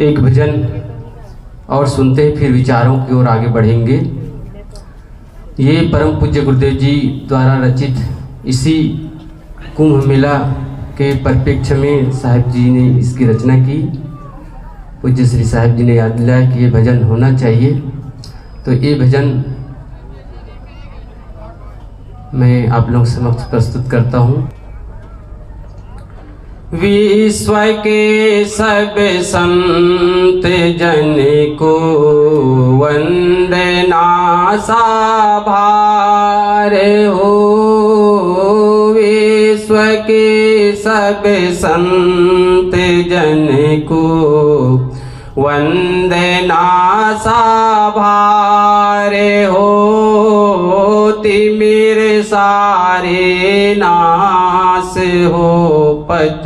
एक भजन और सुनते हैं, फिर विचारों की ओर आगे बढ़ेंगे। ये परम पूज्य गुरुदेव जी द्वारा रचित इसी कुंभ मेला के परिप्रेक्ष्य में साहिब जी ने इसकी रचना की। पूज्य श्री साहिब जी ने याद दिलाया कि ये भजन होना चाहिए, तो ये भजन मैं आप लोगों के समक्ष प्रस्तुत करता हूँ। विश्व के सब संत जन को वंदना साभार हो। विश्व के सब संत जन को वंदना साभार हो। तिमिर सारे नाश हो पथ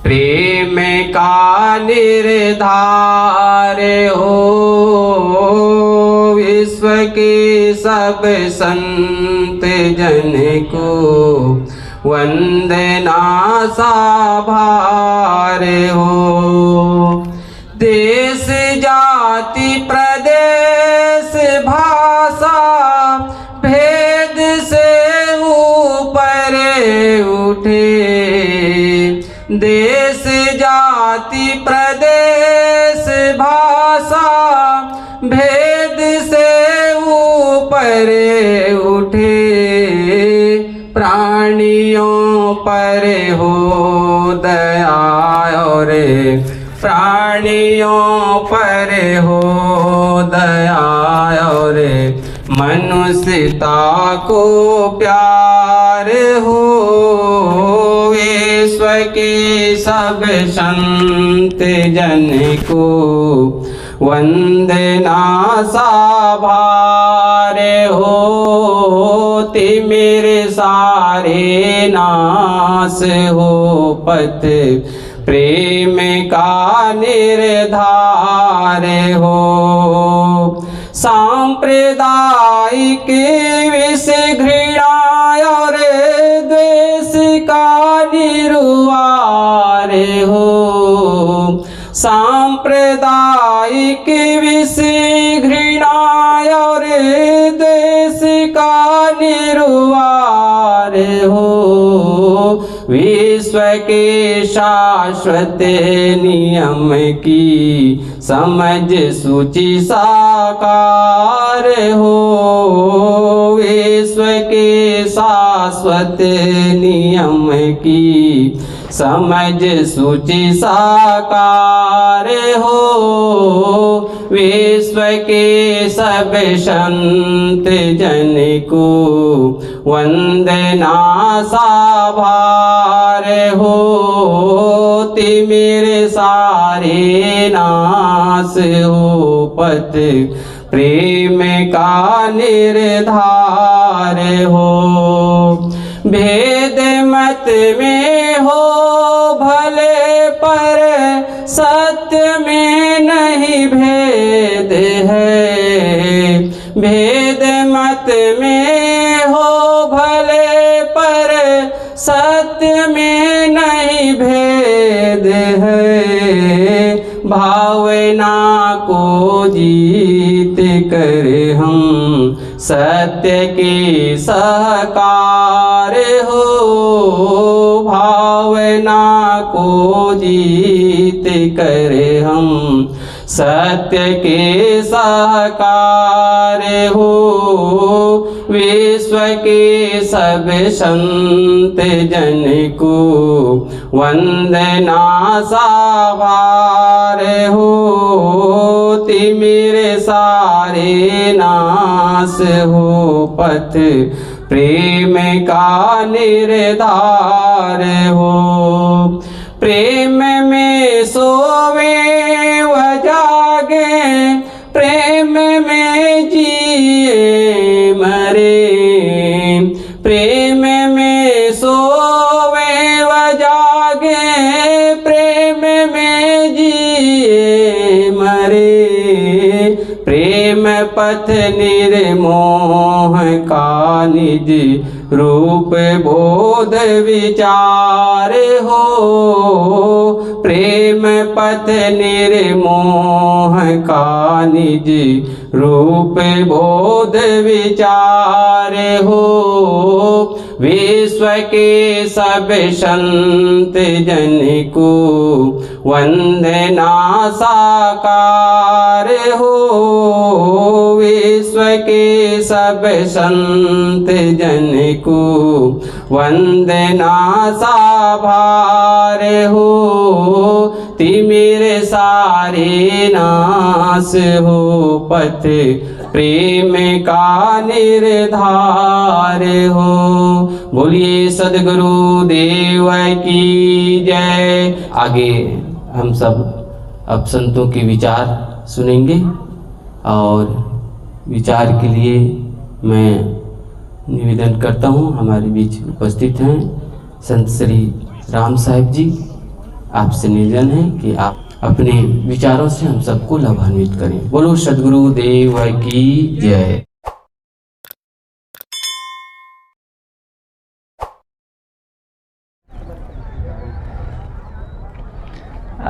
प्रेम का निर्धार हो। विश्व के सब संत जन को वंदना साभार हो। देश जाति प्रदेश भाषा भेद से ऊपर उठे। देश जाति प्रदेश भाषा भेद से ऊपर उठे। प्राणियों पर हो दया और प्राणियों पर हो दया और मनुष्यता को प्यार हो। विश्व के सब संत जन को वंदना साभार हो। तिमिर सारे नाश हो पथ प्रेम का निर्धार हो। सांप्रदायिक विष घृणा और द्वेष का निर्वार हो। सांप्रदायिक विष घृणा और द्वेष का निर्वार हो। विश्व के शाश्वत नियम की समझ सूची साकार हो। विश्व के शाश्वत नियम की समझ सूची साकार हो। विश्व के सब संत जन को वंदना साभार हो। तिमिर सारे नाश हो पथ प्रेम का निर्धार हो। भेद मत में हो भले पर सत्य में नहीं भेद है। भेद मत में हो भले पर सत्य में नहीं भेद है। भावना को जीत कर हम सत्य के सहकार हो। भावना को जीत कर हम सत्य के सहकार हो। विश्व के सब संत जन को वंदना साभार हो। तिमिर सारे नाश हो पथ प्रेम का निर्धार हो। प्रेम में सोवे व जागे, प्रेम में जिए मरे। प्रेम में सोवे व जागे, प्रेम में जिए मरे। प्रेम पथ निर्मोह का निज रूप बोध विचार हो। प्रेम पथ निर्मोह का निज रूप बोध विचार हो। विश्व के सब संत जन को वंदना साकार हो। विश्व के सब संत जन को वंदना साभार हो। तिमिर सारे नाश हो पथ प्रेम का निर्धार हो। बोलिए सद्गुरु देव की जय। आगे हम सब अब संतों के विचार सुनेंगे और विचार के लिए मैं निवेदन करता हूँ, हमारे बीच उपस्थित हैं संत श्री राम साहिब जी। आपसे निवेदन है कि आप अपने विचारों से हम सबको लाभान्वित करें। बोलो सद्गुरु देव की जय।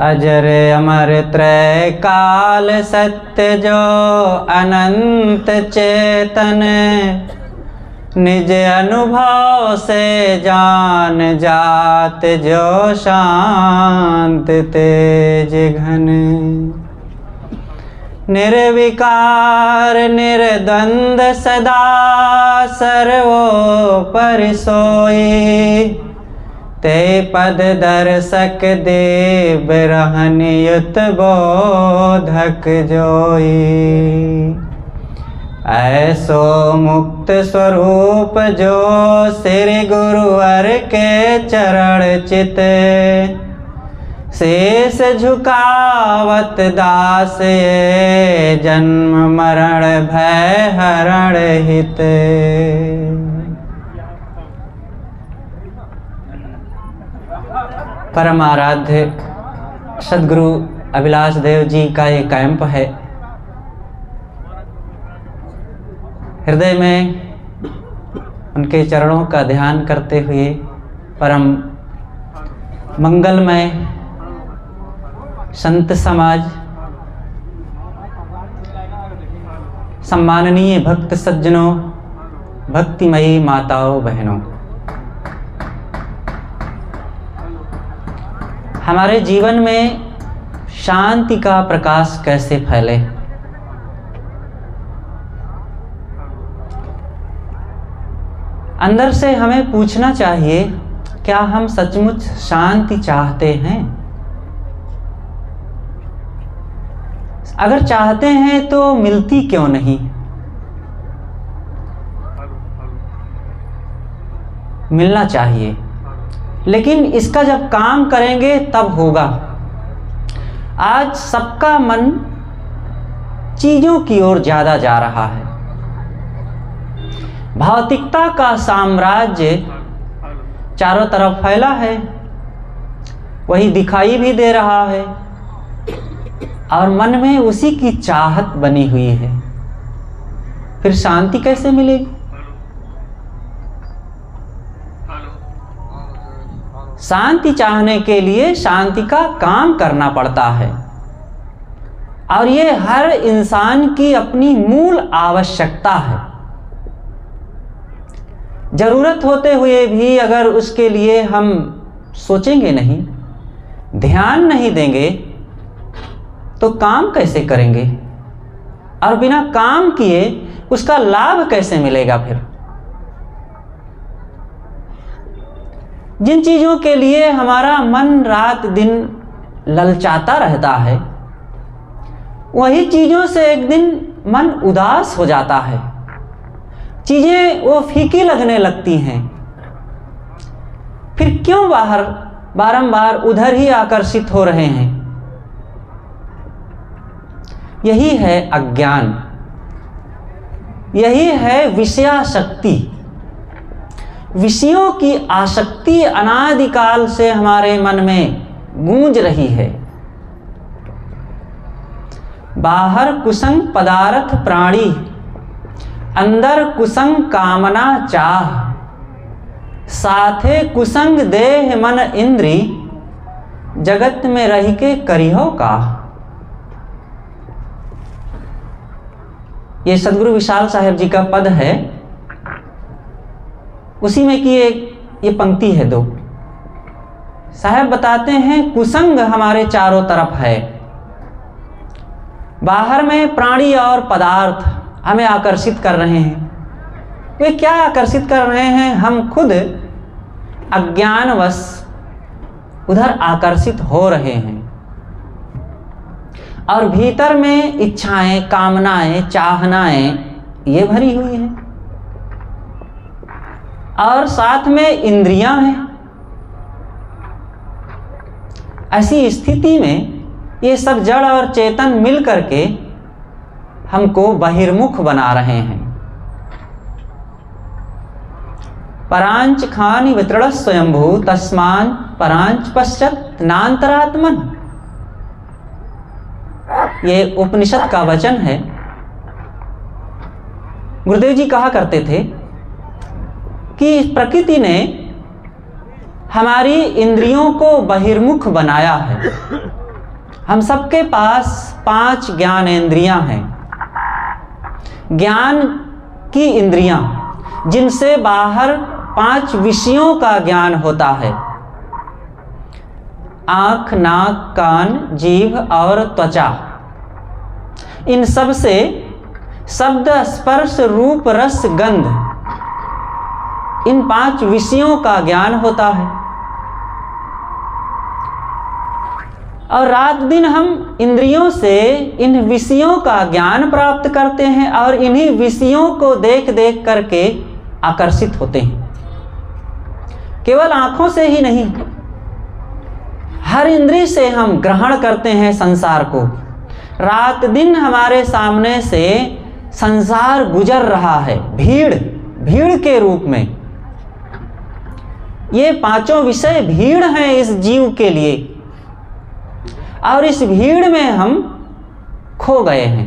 अजर अमर त्रय काल सत्य जो अनंत चेतन, निज अनुभव से जान जात जो शांत तेज घन। निर्विकार निर्द्वंद सदा सर्वोपरि सोई, ते पद दर्शक देव रहन युत बोधक जोई। ऐसो मुक्त स्वरूप जो श्री गुरुवर के चरण चित, शेष झुकावत दास ये जन्म मरण भय हरण हित। परम आराध्य सद्गुरु अभिलाष देव जी का ये कैंप है। हृदय में उनके चरणों का ध्यान करते हुए परम मंगलमय संत समाज, सम्माननीय भक्त सज्जनों, भक्तिमयी माताओं बहनों, हमारे जीवन में शांति का प्रकाश कैसे फैले। अंदर से हमें पूछना चाहिए, क्या हम सचमुच शांति चाहते हैं? अगर चाहते हैं तो मिलती क्यों नहीं? मिलना चाहिए, लेकिन इसका जब काम करेंगे तब होगा। आज सबका मन चीजों की ओर ज्यादा जा रहा है। भौतिकता का साम्राज्य चारों तरफ फैला है, वही दिखाई भी दे रहा है और मन में उसी की चाहत बनी हुई है। फिर शांति कैसे मिलेगी? शांति चाहने के लिए शांति का काम करना पड़ता है और ये हर इंसान की अपनी मूल आवश्यकता है। जरूरत होते हुए भी अगर उसके लिए हम सोचेंगे नहीं, ध्यान नहीं देंगे, तो काम कैसे करेंगे? और बिना काम किए उसका लाभ कैसे मिलेगा? फिर जिन चीजों के लिए हमारा मन रात दिन ललचाता रहता है, वही चीजों से एक दिन मन उदास हो जाता है, चीजें वो फीकी लगने लगती हैं। फिर क्यों बारंबार उधर ही आकर्षित हो रहे हैं? यही है अज्ञान, यही है विषयाशक्ति। विषयों की आसक्ति अनादिकाल से हमारे मन में गूंज रही है। बाहर कुसंग पदार्थ प्राणी, अंदर कुसंग कामना चाह। साथे कुसंग देह मन इंद्री, जगत में रह के करिहो का। ये सदगुरु विशाल साहेब जी का पद है, उसी में की ये पंक्ति है दो। साहब बताते हैं कुसंग हमारे चारों तरफ है, बाहर में प्राणी और पदार्थ हमें आकर्षित कर रहे हैं। वे क्या आकर्षित कर रहे हैं? हम खुद अज्ञानवश उधर आकर्षित हो रहे हैं और भीतर में इच्छाएं, कामनाएं, चाहनाएं ये भरी हुई हैं और साथ में इंद्रियां हैं। ऐसी स्थिति में ये सब जड़ और चेतन मिल करके हमको बहिर्मुख बना रहे हैं। परांच खानि वितृण स्वयंभू तस्मान परांच पश्चात नान्तरात्मन। ये उपनिषद का वचन है। गुरुदेव जी कहा करते थे कि प्रकृति ने हमारी इंद्रियों को बहिर्मुख बनाया है। हम सबके पास 5 ज्ञानेंद्रियां हैं। ज्ञान की इंद्रियां जिनसे बाहर 5 विषयों का ज्ञान होता है। आँख, नाक, कान, जीभ और त्वचा। इन सब से शब्द, स्पर्श, रूप, रस, गंध, इन 5 विषयों का ज्ञान होता है। और रात दिन हम इंद्रियों से इन विषयों का ज्ञान प्राप्त करते हैं और इन्हीं विषयों को देख देख करके आकर्षित होते हैं। केवल आंखों से ही नहीं, हर इंद्रिय से हम ग्रहण करते हैं संसार को। रात दिन हमारे सामने से संसार गुजर रहा है, भीड़ के रूप में। ये 5 विषय भीड़ हैं इस जीव के लिए और इस भीड़ में हम खो गए हैं।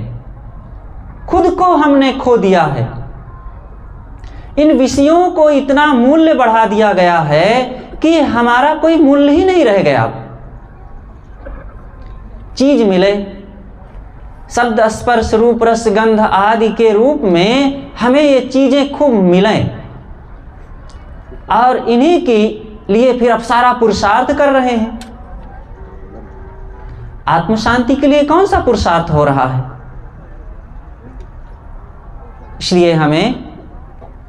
खुद को हमने खो दिया है। इन विषयों को इतना मूल्य बढ़ा दिया गया है कि हमारा कोई मूल्य ही नहीं रह गया। चीज मिले, शब्द, स्पर्श, रूप, रस, गंध आदि के रूप में हमें ये चीजें खूब मिलें और इन्हीं के लिए फिर अब सारा पुरुषार्थ कर रहे हैं। आत्म शांति के लिए कौन सा पुरुषार्थ हो रहा है? इसलिए हमें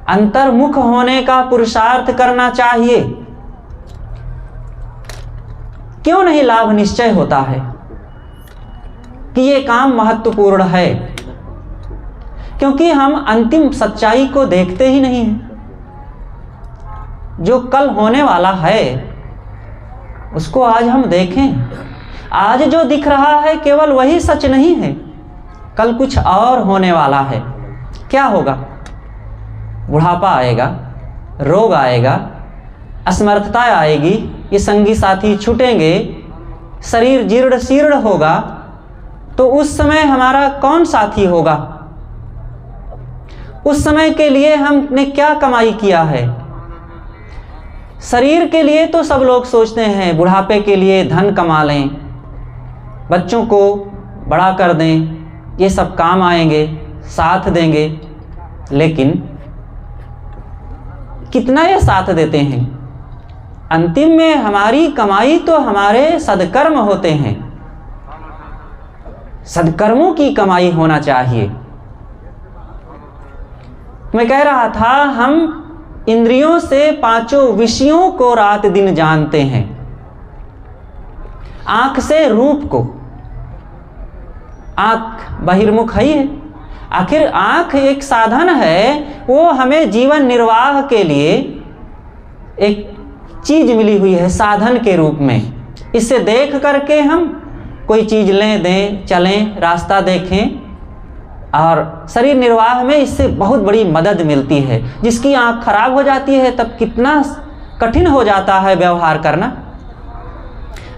अंतर्मुख होने का पुरुषार्थ करना चाहिए। क्यों नहीं लाभ निश्चय होता है कि ये काम महत्वपूर्ण है? क्योंकि हम अंतिम सच्चाई को देखते ही नहीं हैं। जो कल होने वाला है उसको आज हम देखें। आज जो दिख रहा है केवल वही सच नहीं है, कल कुछ और होने वाला है। क्या होगा? बुढ़ापा आएगा, रोग आएगा, असमर्थता आएगी, ये संगी साथी छूटेंगे, शरीर जीर्ण शीर्ण होगा। तो उस समय हमारा कौन साथी होगा? उस समय के लिए हमने क्या कमाई किया है? शरीर के लिए तो सब लोग सोचते हैं बुढ़ापे के लिए धन कमा लें, बच्चों को बड़ा कर दें, ये सब काम आएंगे, साथ देंगे। लेकिन कितना ये साथ देते हैं? अंतिम में हमारी कमाई तो हमारे सदकर्म होते हैं। सदकर्मों की कमाई होना चाहिए। मैं कह रहा था हम इंद्रियों से 5 विषयों को रात दिन जानते हैं। आंख से रूप को, आंख बहिर्मुख ही है। आखिर आंख एक साधन है, वो हमें जीवन निर्वाह के लिए एक चीज मिली हुई है साधन के रूप में। इससे देख करके हम कोई चीज लें, दें, चलें, रास्ता देखें और शरीर निर्वाह में इससे बहुत बड़ी मदद मिलती है। जिसकी आंख खराब हो जाती है तब कितना कठिन हो जाता है व्यवहार करना।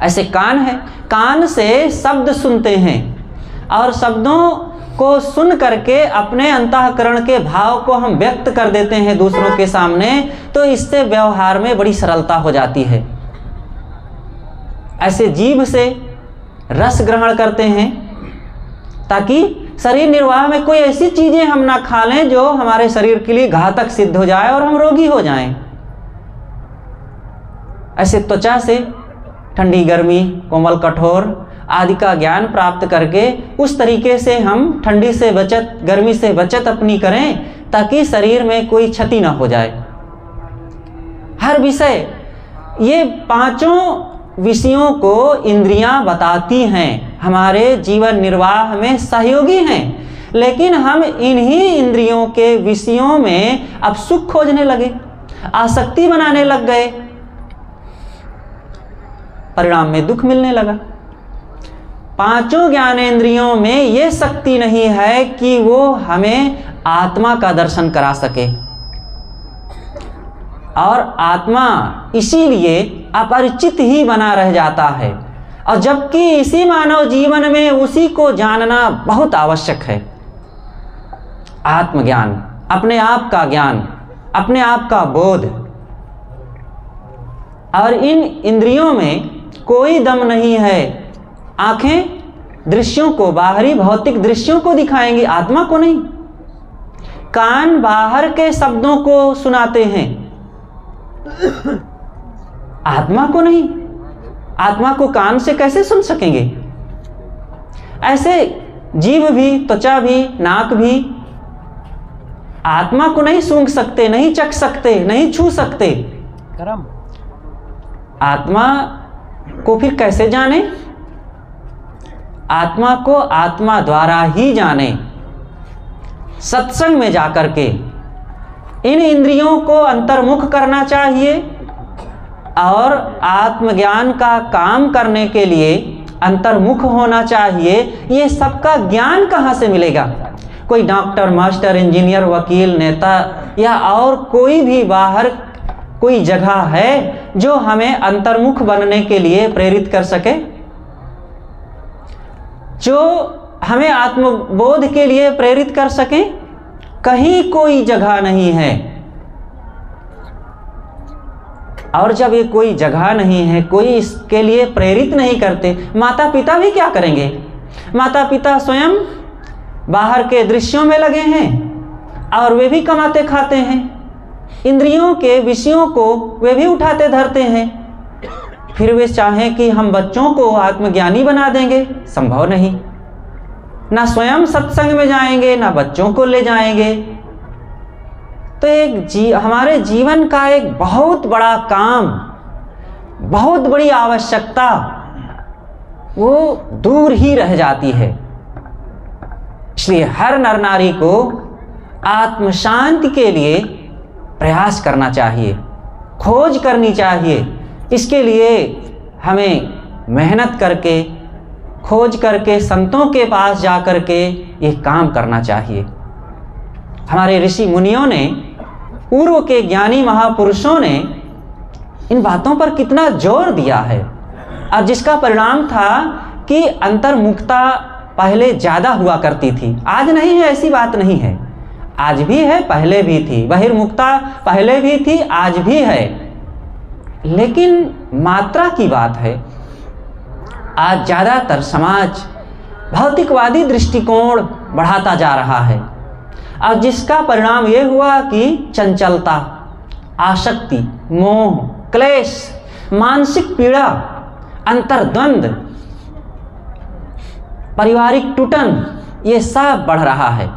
ऐसे कान है, कान से शब्द सुनते हैं और शब्दों को सुन करके अपने अंतःकरण के भाव को हम व्यक्त कर देते हैं दूसरों के सामने, तो इससे व्यवहार में बड़ी सरलता हो जाती है। ऐसे जीभ से रस ग्रहण करते हैं ताकि शरीर निर्वाह में कोई ऐसी चीजें हम ना खा लें जो हमारे शरीर के लिए घातक सिद्ध हो जाए और हम रोगी हो जाएं। ऐसे त्वचा से ठंडी गर्मी, कोमल कठोर आदि का ज्ञान प्राप्त करके उस तरीके से हम ठंडी से बचत, गर्मी से बचत अपनी करें ताकि शरीर में कोई क्षति ना हो जाए। हर विषय, ये पांचों विषयों को इंद्रियां बताती हैं, हमारे जीवन निर्वाह में सहयोगी हैं, लेकिन हम इन्हीं इंद्रियों के विषयों में अब सुख खोजने लगे, आसक्ति बनाने लग गए, परिणाम में दुख मिलने लगा। पांचों ज्ञानेंद्रियों में ये शक्ति नहीं है कि वो हमें आत्मा का दर्शन करा सके, और आत्मा इसीलिए अपरिचित ही बना रह जाता है, और जबकि इसी मानव जीवन में उसी को जानना बहुत आवश्यक है। आत्मज्ञान, अपने आप का ज्ञान, अपने आप का बोध। और इन इंद्रियों में कोई दम नहीं है। आंखें दृश्यों को, बाहरी भौतिक दृश्यों को दिखाएंगी, आत्मा को नहीं। कान बाहर के शब्दों को सुनाते हैं, आत्मा को नहीं। आत्मा को कान से कैसे सुन सकेंगे? ऐसे जीभ भी, त्वचा भी, नाक भी आत्मा को नहीं सूंघ सकते, नहीं चख सकते, नहीं छू सकते। आत्मा को फिर कैसे जाने? आत्मा को आत्मा द्वारा ही जाने, सत्संग में जाकर के। इन इंद्रियों को अंतर्मुख करना चाहिए, और आत्मज्ञान का काम करने के लिए अंतर्मुख होना चाहिए। ये सबका ज्ञान कहाँ से मिलेगा? कोई डॉक्टर, मास्टर, इंजीनियर, वकील, नेता या और कोई भी बाहर कोई जगह है जो हमें अंतर्मुख बनने के लिए प्रेरित कर सके, जो हमें आत्मबोध के लिए प्रेरित कर सके? कहीं कोई जगह नहीं है। और जब ये कोई जगह नहीं है, कोई इसके लिए प्रेरित नहीं करते, माता पिता भी क्या करेंगे? माता पिता स्वयं बाहर के दृश्यों में लगे हैं और वे भी कमाते खाते हैं, इंद्रियों के विषयों को वे भी उठाते धरते हैं। फिर वे चाहें कि हम बच्चों को आत्मज्ञानी बना देंगे, संभव नहीं। ना स्वयं सत्संग में जाएंगे, ना बच्चों को ले जाएंगे। तो हमारे जीवन का एक बहुत बड़ा काम, बहुत बड़ी आवश्यकता वो दूर ही रह जाती है। इसलिए हर नर नारी को आत्म शांति के लिए प्रयास करना चाहिए, खोज करनी चाहिए। इसके लिए हमें मेहनत करके, खोज करके, संतों के पास जा कर के ये काम करना चाहिए। हमारे ऋषि मुनियों ने, पूर्व के ज्ञानी महापुरुषों ने इन बातों पर कितना जोर दिया है, और जिसका परिणाम था कि अंतर्मुखता पहले ज़्यादा हुआ करती थी। आज नहीं है, ऐसी बात नहीं है। आज भी है, पहले भी थी। बहिर्मुखता पहले भी थी, आज भी है, लेकिन मात्रा की बात है। आज ज़्यादातर समाज भौतिकवादी दृष्टिकोण बढ़ाता जा रहा है, और जिसका परिणाम ये हुआ कि चंचलता, आसक्ति, मोह, क्लेश, मानसिक पीड़ा, अंतर्द्वंद, पारिवारिक टूटन, ये सब बढ़ रहा है।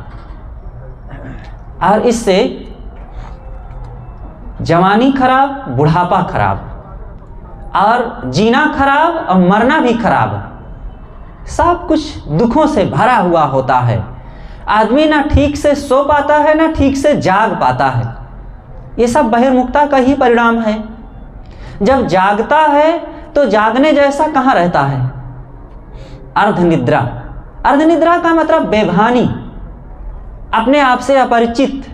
और इससे जवानी खराब, बुढ़ापा खराब, और जीना खराब और मरना भी खराब, सब कुछ दुखों से भरा हुआ होता है। आदमी ना ठीक से सो पाता है, ना ठीक से जाग पाता है। ये सब बहिर्मुखता का ही परिणाम है। जब जागता है तो जागने जैसा कहाँ रहता है? अर्धनिद्रा। अर्धनिद्रा का मतलब बेभानी, अपने आप से अपरिचित,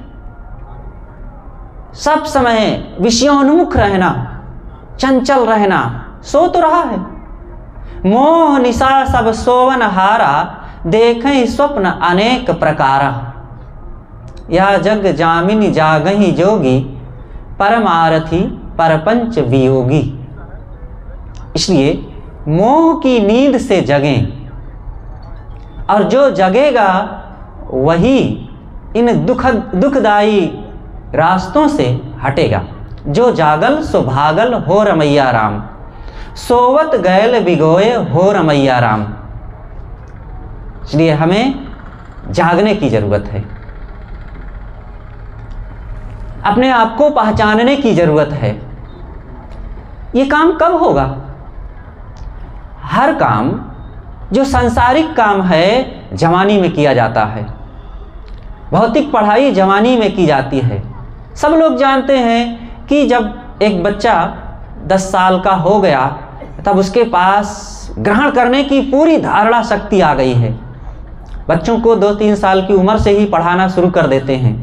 सब समय विषयोन्मुख रहना, चंचल रहना। सो तो रहा है। मोह निशा सब सोवन हारा, देखें स्वप्न अनेक प्रकारा। या जग जामिनी जागहि जोगी, परमारथी परपंच वियोगी। इसलिए मोह की नींद से जगें, और जो जगेगा वही इन दुखदाई रास्तों से हटेगा। जो जागल सो भागल हो रमैया राम, सोवत गैल बिगोए हो रमैया राम। इसलिए हमें जागने की जरूरत है, अपने आप को पहचानने की जरूरत है। ये काम कब होगा? हर काम जो सांसारिक काम है जवानी में किया जाता है। भौतिक पढ़ाई जवानी में की जाती है। सब लोग जानते हैं कि जब एक बच्चा 10 साल का हो गया तब उसके पास ग्रहण करने की पूरी धारणा शक्ति आ गई है। बच्चों को 2-3 साल की उम्र से ही पढ़ाना शुरू कर देते हैं,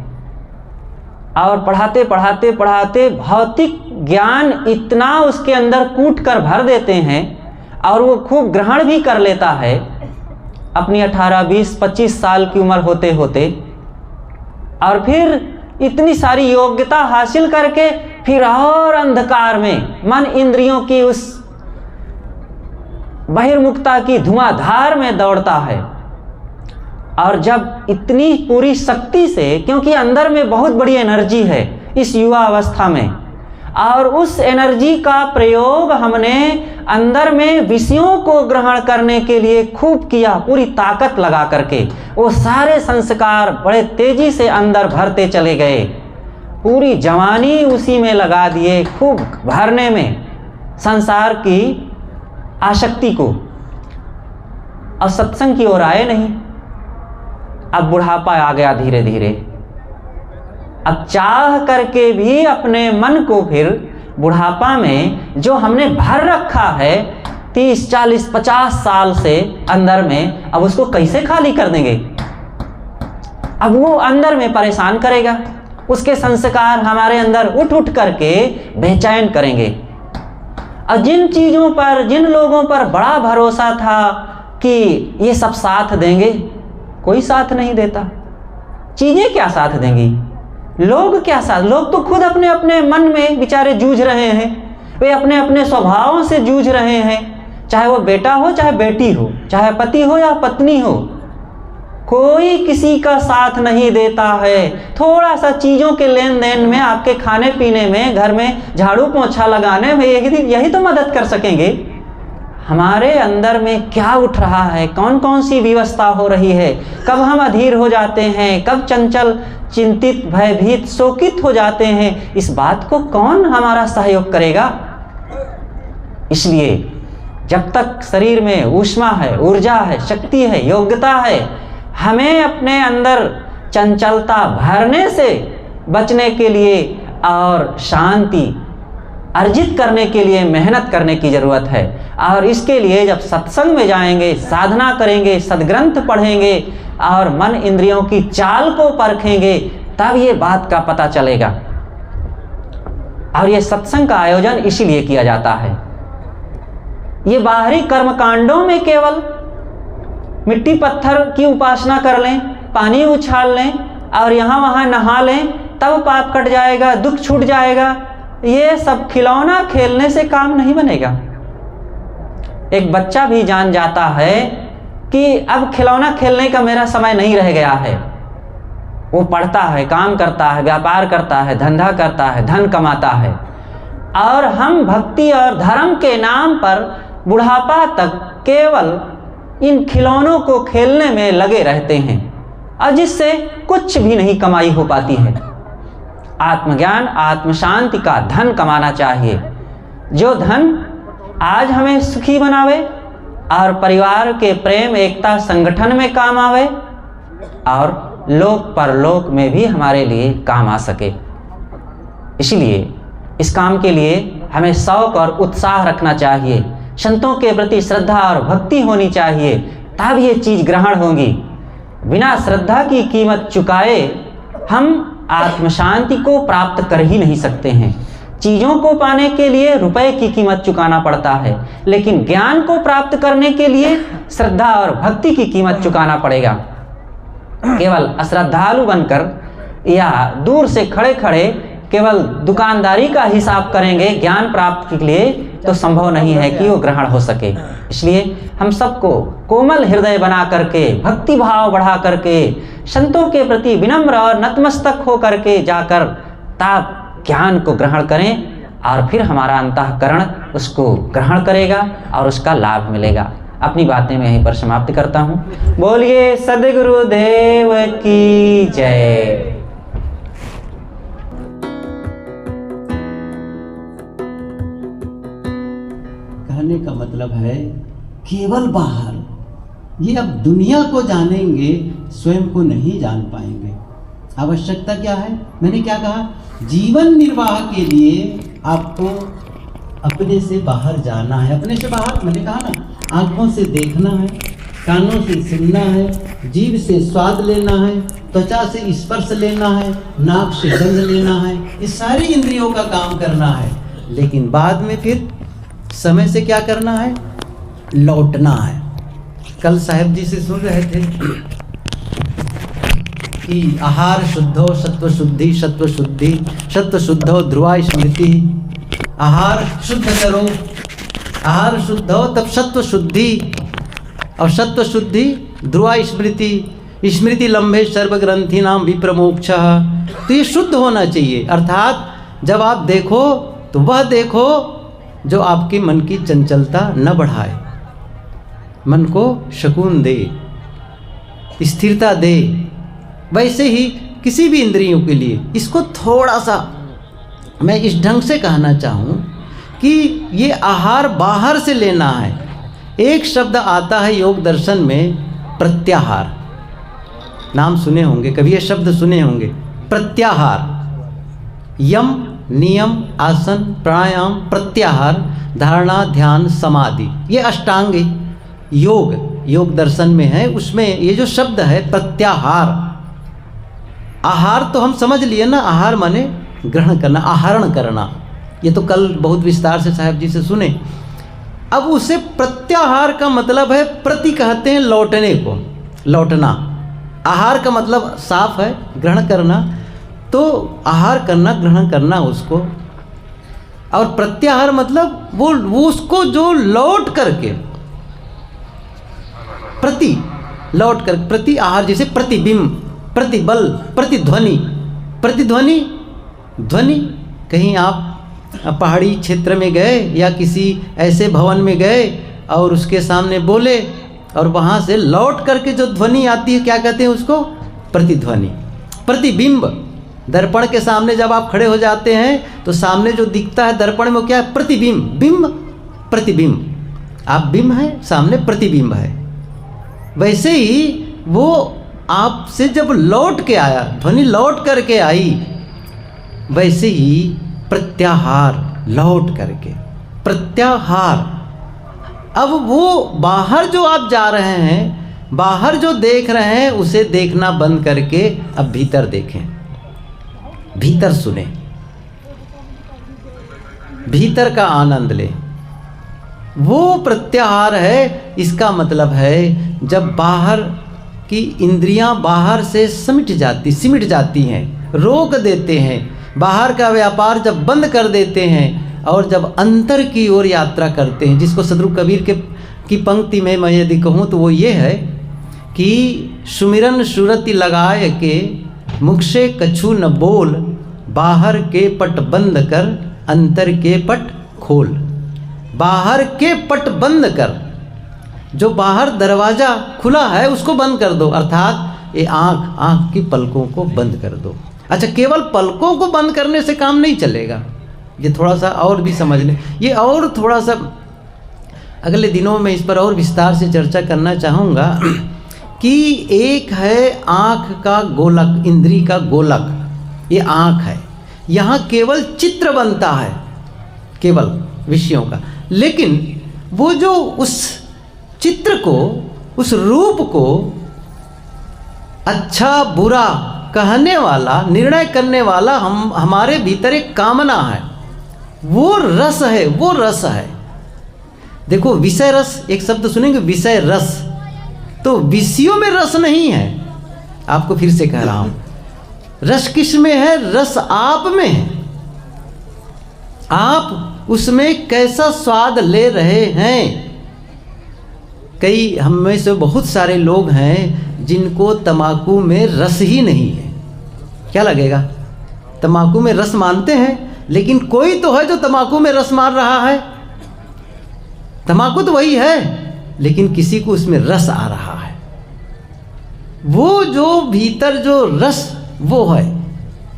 और पढ़ाते पढ़ाते पढ़ाते भौतिक ज्ञान इतना उसके अंदर कूट कर भर देते हैं और वो खूब ग्रहण भी कर लेता है अपनी 18, 20, 25 साल की उम्र होते होते। और फिर इतनी सारी योग्यता हासिल करके फिर और अंधकार में मन इंद्रियों की उस बहिर्मुखता की धुआंधार में दौड़ता है। और जब इतनी पूरी शक्ति से, क्योंकि अंदर में बहुत बड़ी एनर्जी है इस युवा अवस्था में, और उस एनर्जी का प्रयोग हमने अंदर में विषयों को ग्रहण करने के लिए खूब किया, पूरी ताकत लगा करके वो सारे संस्कार बड़े तेजी से अंदर भरते चले गए। पूरी जवानी उसी में लगा दिए, खूब भरने में संसार की आसक्ति को, और सत्संग की ओर आए नहीं। अब बुढ़ापा आ गया धीरे धीरे। अब चाह करके भी अपने मन को फिर बुढ़ापा में जो हमने भर रखा है 30, 40, 50 साल से अंदर में, अब उसको कैसे खाली कर देंगे? अब वो अंदर में परेशान करेगा, उसके संस्कार हमारे अंदर उठ उठ करके बेचैन करेंगे। और जिन चीज़ों पर, जिन लोगों पर बड़ा भरोसा था कि ये सब साथ देंगे, कोई साथ नहीं देता। चीज़ें क्या साथ देंगी? लोग क्या साथ? लोग तो खुद अपने अपने मन में बेचारे जूझ रहे हैं, वे अपने अपने स्वभावों से जूझ रहे हैं। चाहे वो बेटा हो, चाहे बेटी हो, चाहे पति हो या पत्नी हो, कोई किसी का साथ नहीं देता है। थोड़ा सा चीज़ों के लेन देन में, आपके खाने पीने में, घर में झाड़ू पोंछा लगाने में यही तो मदद कर सकेंगे। हमारे अंदर में क्या उठ रहा है, कौन कौन सी व्यवस्था हो रही है, कब हम अधीर हो जाते हैं, कब चंचल, चिंतित, भयभीत, शोकित हो जाते हैं, इस बात को कौन हमारा सहयोग करेगा? इसलिए जब तक शरीर में ऊष्मा है, ऊर्जा है, शक्ति है, योग्यता है, हमें अपने अंदर चंचलता भरने से बचने के लिए और शांति अर्जित करने के लिए मेहनत करने की ज़रूरत है। और इसके लिए जब सत्संग में जाएंगे, साधना करेंगे, सद्ग्रंथ पढ़ेंगे और मन इंद्रियों की चाल को परखेंगे, तब ये बात का पता चलेगा। और ये सत्संग का आयोजन इसीलिए किया जाता है। ये बाहरी कर्मकांडों में केवल मिट्टी पत्थर की उपासना कर लें, पानी उछाल लें और यहाँ वहाँ नहा लें, तब पाप कट जाएगा, दुख छूट जाएगा, ये सब खिलौना खेलने से काम नहीं बनेगा। एक बच्चा भी जान जाता है कि अब खिलौना खेलने का मेरा समय नहीं रह गया है। वो पढ़ता है, काम करता है, व्यापार करता है, धंधा करता है, धन कमाता है, और हम भक्ति और धर्म के नाम पर बुढ़ापा तक केवल इन खिलौनों को खेलने में लगे रहते हैं, और जिससे कुछ भी नहीं कमाई हो पाती है। आत्मज्ञान, आत्म शांति का धन कमाना चाहिए, जो धन आज हमें सुखी बनावे और परिवार के प्रेम, एकता, संगठन में काम आवे और लोक परलोक में भी हमारे लिए काम आ सके। इसलिए इस काम के लिए हमें शौक और उत्साह रखना चाहिए, संतों के प्रति श्रद्धा और भक्ति होनी चाहिए, तब ये चीज़ ग्रहण होगी। बिना श्रद्धा की कीमत चुकाए हम आत्म शांति को प्राप्त कर ही नहीं सकते हैं। चीज़ों को पाने के लिए रुपए की कीमत चुकाना पड़ता है, लेकिन ज्ञान को प्राप्त करने के लिए श्रद्धा और भक्ति की कीमत चुकाना पड़ेगा। केवल अश्रद्धालु बनकर या दूर से खड़े खड़े केवल दुकानदारी का हिसाब करेंगे ज्ञान प्राप्त के लिए तो संभव नहीं है कि वो ग्रहण हो सके। इसलिए हम सबको कोमल हृदय बना करके, भक्ति भाव बढ़ा करके, संतों के प्रति विनम्र और नतमस्तक हो करके जाकर ताप ज्ञान को ग्रहण करें और फिर हमारा अंतःकरण उसको ग्रहण करेगा और उसका लाभ मिलेगा। अपनी बातें मैं यहीं पर समाप्त करता हूँ। बोलिए सद्गुरुदेव की जय। कहने का मतलब है केवल बाहर, ये अब दुनिया को जानेंगे, स्वयं को नहीं जान पाएंगे। आवश्यकता क्या है? मैंने क्या कहा? जीवन निर्वाह के लिए आपको अपने से बाहर जाना है। अपने से बाहर मैंने कहा ना, आँखों से देखना है, कानों से सुनना है, जीभ से स्वाद लेना है, त्वचा से स्पर्श लेना है, नाक से गंध लेना है, ये सारी इंद्रियों का काम करना है। लेकिन बाद में फिर समय से क्या करना है? लौटना है। कल साहब जी से सुन रहे थे कि आहार शुद्धो सत्व शुद्धि, सत्व शुद्धि सत्व शुद्धो ध्रुवा स्मृति। आहार शुद्ध करो, आहार शुद्ध हो तब सत्व शुद्धि, और सत्व शुद्धि ध्रुवा स्मृति, स्मृति लंबे सर्वग्रंथि नाम विप्रमोक्ष। तो ये शुद्ध होना चाहिए। अर्थात जब आप देखो तो वह देखो जो आपके मन की चंचलता न बढ़ाए, मन को सुकून दे, स्थिरता दे। वैसे ही किसी भी इंद्रियों के लिए इसको थोड़ा सा मैं इस ढंग से कहना चाहूँ कि ये आहार बाहर से लेना है। एक शब्द आता है योग दर्शन में, प्रत्याहार। नाम सुने होंगे, कभी ये शब्द सुने होंगे, प्रत्याहार। यम, नियम, आसन, प्राणायाम, प्रत्याहार, धारणा, ध्यान, समाधि, ये अष्टांग योग दर्शन में है। उसमें ये जो शब्द है प्रत्याहार, आहार तो हम समझ लिए ना, आहार माने ग्रहण करना, आहरण करना। ये तो कल बहुत विस्तार से साहब जी से सुने। अब उसे प्रत्याहार का मतलब है, प्रति कहते हैं लौटने को, लौटना। आहार का मतलब साफ है ग्रहण करना, तो आहार करना, ग्रहण करना उसको। और प्रत्याहार मतलब वो उसको जो लौट करके, प्रति लौट कर, प्रति आहार जैसे प्रतिबिंब, प्रतिबल, प्रतिध्वनि। प्रतिध्वनि, ध्वनि, कहीं आप पहाड़ी क्षेत्र में गए या किसी ऐसे भवन में गए और उसके सामने बोले और वहाँ से लौट करके जो ध्वनि आती है, क्या कहते हैं उसको? प्रतिध्वनि। प्रतिबिंब, दर्पण के सामने जब आप खड़े हो जाते हैं तो सामने जो दिखता है दर्पण में, क्या है? प्रतिबिंब। बिंब, प्रतिबिंब। आप बिंब हैं, सामने प्रतिबिंब है। वैसे ही वो आपसे जब लौट के आया, ध्वनि लौट करके आई, वैसे ही प्रत्याहार, लौट करके प्रत्याहार। अब वो बाहर जो आप जा रहे हैं, बाहर जो देख रहे हैं, उसे देखना बंद करके अब भीतर देखें, भीतर सुने, भीतर का आनंद ले। वो प्रत्याहार है। इसका मतलब है जब बाहर की इंद्रियां बाहर से सिमट जाती हैं, रोक देते हैं, बाहर का व्यापार जब बंद कर देते हैं और जब अंतर की ओर यात्रा करते हैं, जिसको सदगुरु कबीर की पंक्ति में मैं यदि कहूँ तो वो ये है कि सुमिरन सुरति लगाए के मुख से कछु न बोल, बाहर के पट बंद कर अंतर के पट खोल। बाहर के पट बंद कर, जो बाहर दरवाज़ा खुला है उसको बंद कर दो, अर्थात ये आँख की पलकों को बंद कर दो। अच्छा, केवल पलकों को बंद करने से काम नहीं चलेगा, ये थोड़ा सा और भी समझ लें। ये और थोड़ा सा अगले दिनों में इस पर और विस्तार से चर्चा करना चाहूँगा कि एक है आँख का गोलक, इंद्री का गोलक, ये आँख है। यहाँ केवल चित्र बनता है, केवल विषयों का, लेकिन वो जो उस चित्र को, उस रूप को अच्छा बुरा कहने वाला, निर्णय करने वाला हमारे भीतर एक कामना है। वो रस है, वो रस है। देखो विषय रस, एक शब्द सुनेंगे विषय रस, तो विषयों में रस नहीं है। आपको फिर से कह रहा हूं, रस किस में है? रस आप में है। आप उसमें कैसा स्वाद ले रहे हैं। कई हम में से बहुत सारे लोग हैं जिनको तम्बाकू में रस ही नहीं है। क्या लगेगा? तम्बाकू में रस मानते हैं, लेकिन कोई तो है जो तम्बाकू में रस मान रहा है। तम्बाकू तो वही है, लेकिन किसी को उसमें रस आ रहा है। वो जो भीतर जो रस वो है।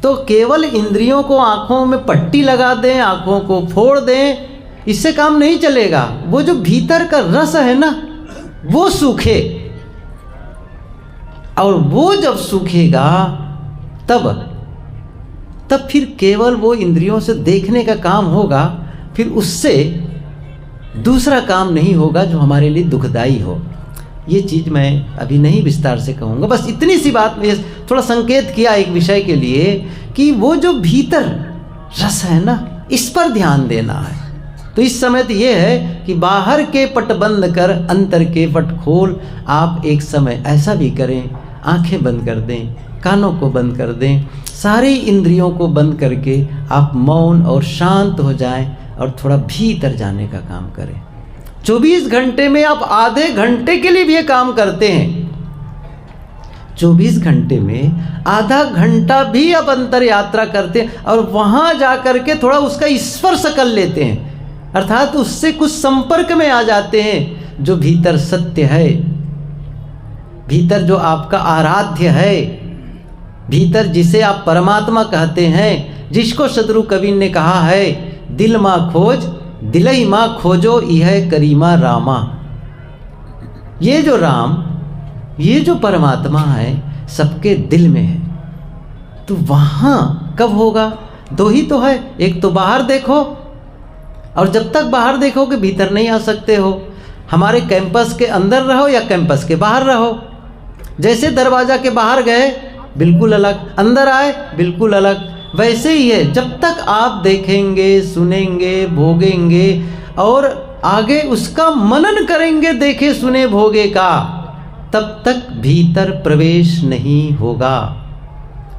तो केवल इंद्रियों को आँखों में पट्टी लगा दें, आँखों को फोड़ दें, इससे काम नहीं चलेगा। वो जो भीतर का रस है ना, वो सूखे, और वो जब सूखेगा तब फिर केवल वो इंद्रियों से देखने का काम होगा, फिर उससे दूसरा काम नहीं होगा जो हमारे लिए दुखदाई हो। ये चीज़ मैं अभी नहीं विस्तार से कहूँगा, बस इतनी सी बात में थोड़ा संकेत किया एक विषय के लिए कि वो जो भीतर रस है ना, इस पर ध्यान देना है। तो इस समय तो ये है कि बाहर के पट बंद कर अंतर के पट खोल। आप एक समय ऐसा भी करें, आंखें बंद कर दें, कानों को बंद कर दें, सारी इंद्रियों को बंद करके आप मौन और शांत हो जाएं और थोड़ा भीतर जाने का काम करें। 24 घंटे में आप आधे घंटे के लिए भी ये काम करते हैं। 24 घंटे में आधा घंटा भी आप अंतर यात्रा करते हैं और वहाँ जा कर के थोड़ा उसका स्पर्श कर लेते हैं, अर्थात उससे कुछ संपर्क में आ जाते हैं। जो भीतर सत्य है, भीतर जो आपका आराध्य है, भीतर जिसे आप परमात्मा कहते हैं, जिसको सदगुरु कबीर ने कहा है, दिल माँ खोज दिलई माँ खोजो यह करीमा रामा। ये जो राम, ये जो परमात्मा है, सबके दिल में है। तो वहाँ कब होगा? दो ही तो है, एक तो बाहर देखो, और जब तक बाहर देखोगे भीतर नहीं आ सकते हो। हमारे कैंपस के अंदर रहो या कैंपस के बाहर रहो, जैसे दरवाज़ा के बाहर गए बिल्कुल अलग, अंदर आए बिल्कुल अलग, वैसे ही है। जब तक आप देखेंगे, सुनेंगे, भोगेंगे और आगे उसका मनन करेंगे, देखे सुने भोगे का, तब तक भीतर प्रवेश नहीं होगा।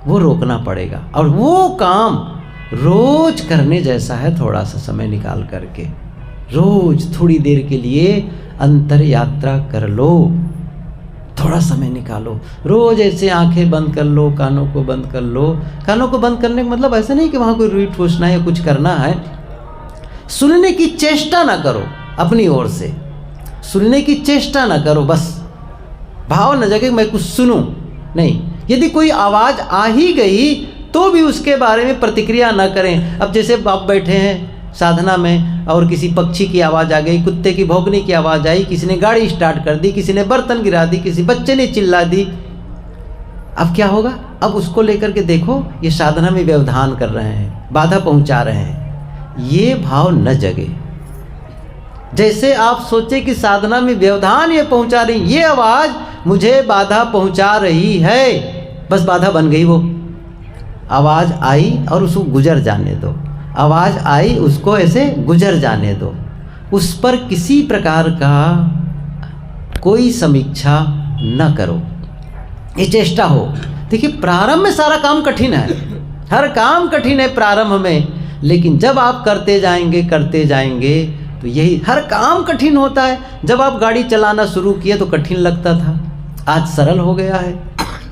वो रोकना पड़ेगा, और वो काम रोज करने जैसा है। थोड़ा सा समय निकाल करके रोज थोड़ी देर के लिए अंतर यात्रा कर लो, थोड़ा समय निकालो। रोज ऐसे आंखें बंद कर लो, कानों को बंद कर लो। कानों को बंद करने का मतलब ऐसा नहीं कि वहाँ कोई रुई ठूसना है या कुछ करना है। सुनने की चेष्टा ना करो, अपनी ओर से सुनने की चेष्टा ना करो। बस भाव न जगे मैं कुछ सुनूं, नहीं। यदि कोई आवाज़ आ ही गई तो भी उसके बारे में प्रतिक्रिया न करें। अब जैसे आप बैठे हैं साधना में और किसी पक्षी की आवाज़ आ गई, कुत्ते की भौंकने की आवाज़ आई, किसी ने गाड़ी स्टार्ट कर दी, किसी ने बर्तन गिरा दी, किसी बच्चे ने चिल्ला दी, अब क्या होगा? अब उसको लेकर के देखो, ये साधना में व्यवधान कर रहे हैं, बाधा पहुंचा रहे हैं। ये भाव न जगे। जैसे आप सोचे कि साधना में व्यवधान ये पहुंचा रही, ये आवाज़ मुझे बाधा पहुंचा रही है, बस बाधा बन गई। वो आवाज़ आई और उसको गुजर जाने दो, आवाज़ आई उसको ऐसे गुजर जाने दो। उस पर किसी प्रकार का कोई समीक्षा न करो, ये चेष्टा हो। देखिए प्रारंभ में सारा काम कठिन है, हर काम कठिन है प्रारंभ में, लेकिन जब आप करते जाएंगे तो यही हर काम कठिन होता है। जब आप गाड़ी चलाना शुरू किए तो कठिन लगता था, आज सरल हो गया है।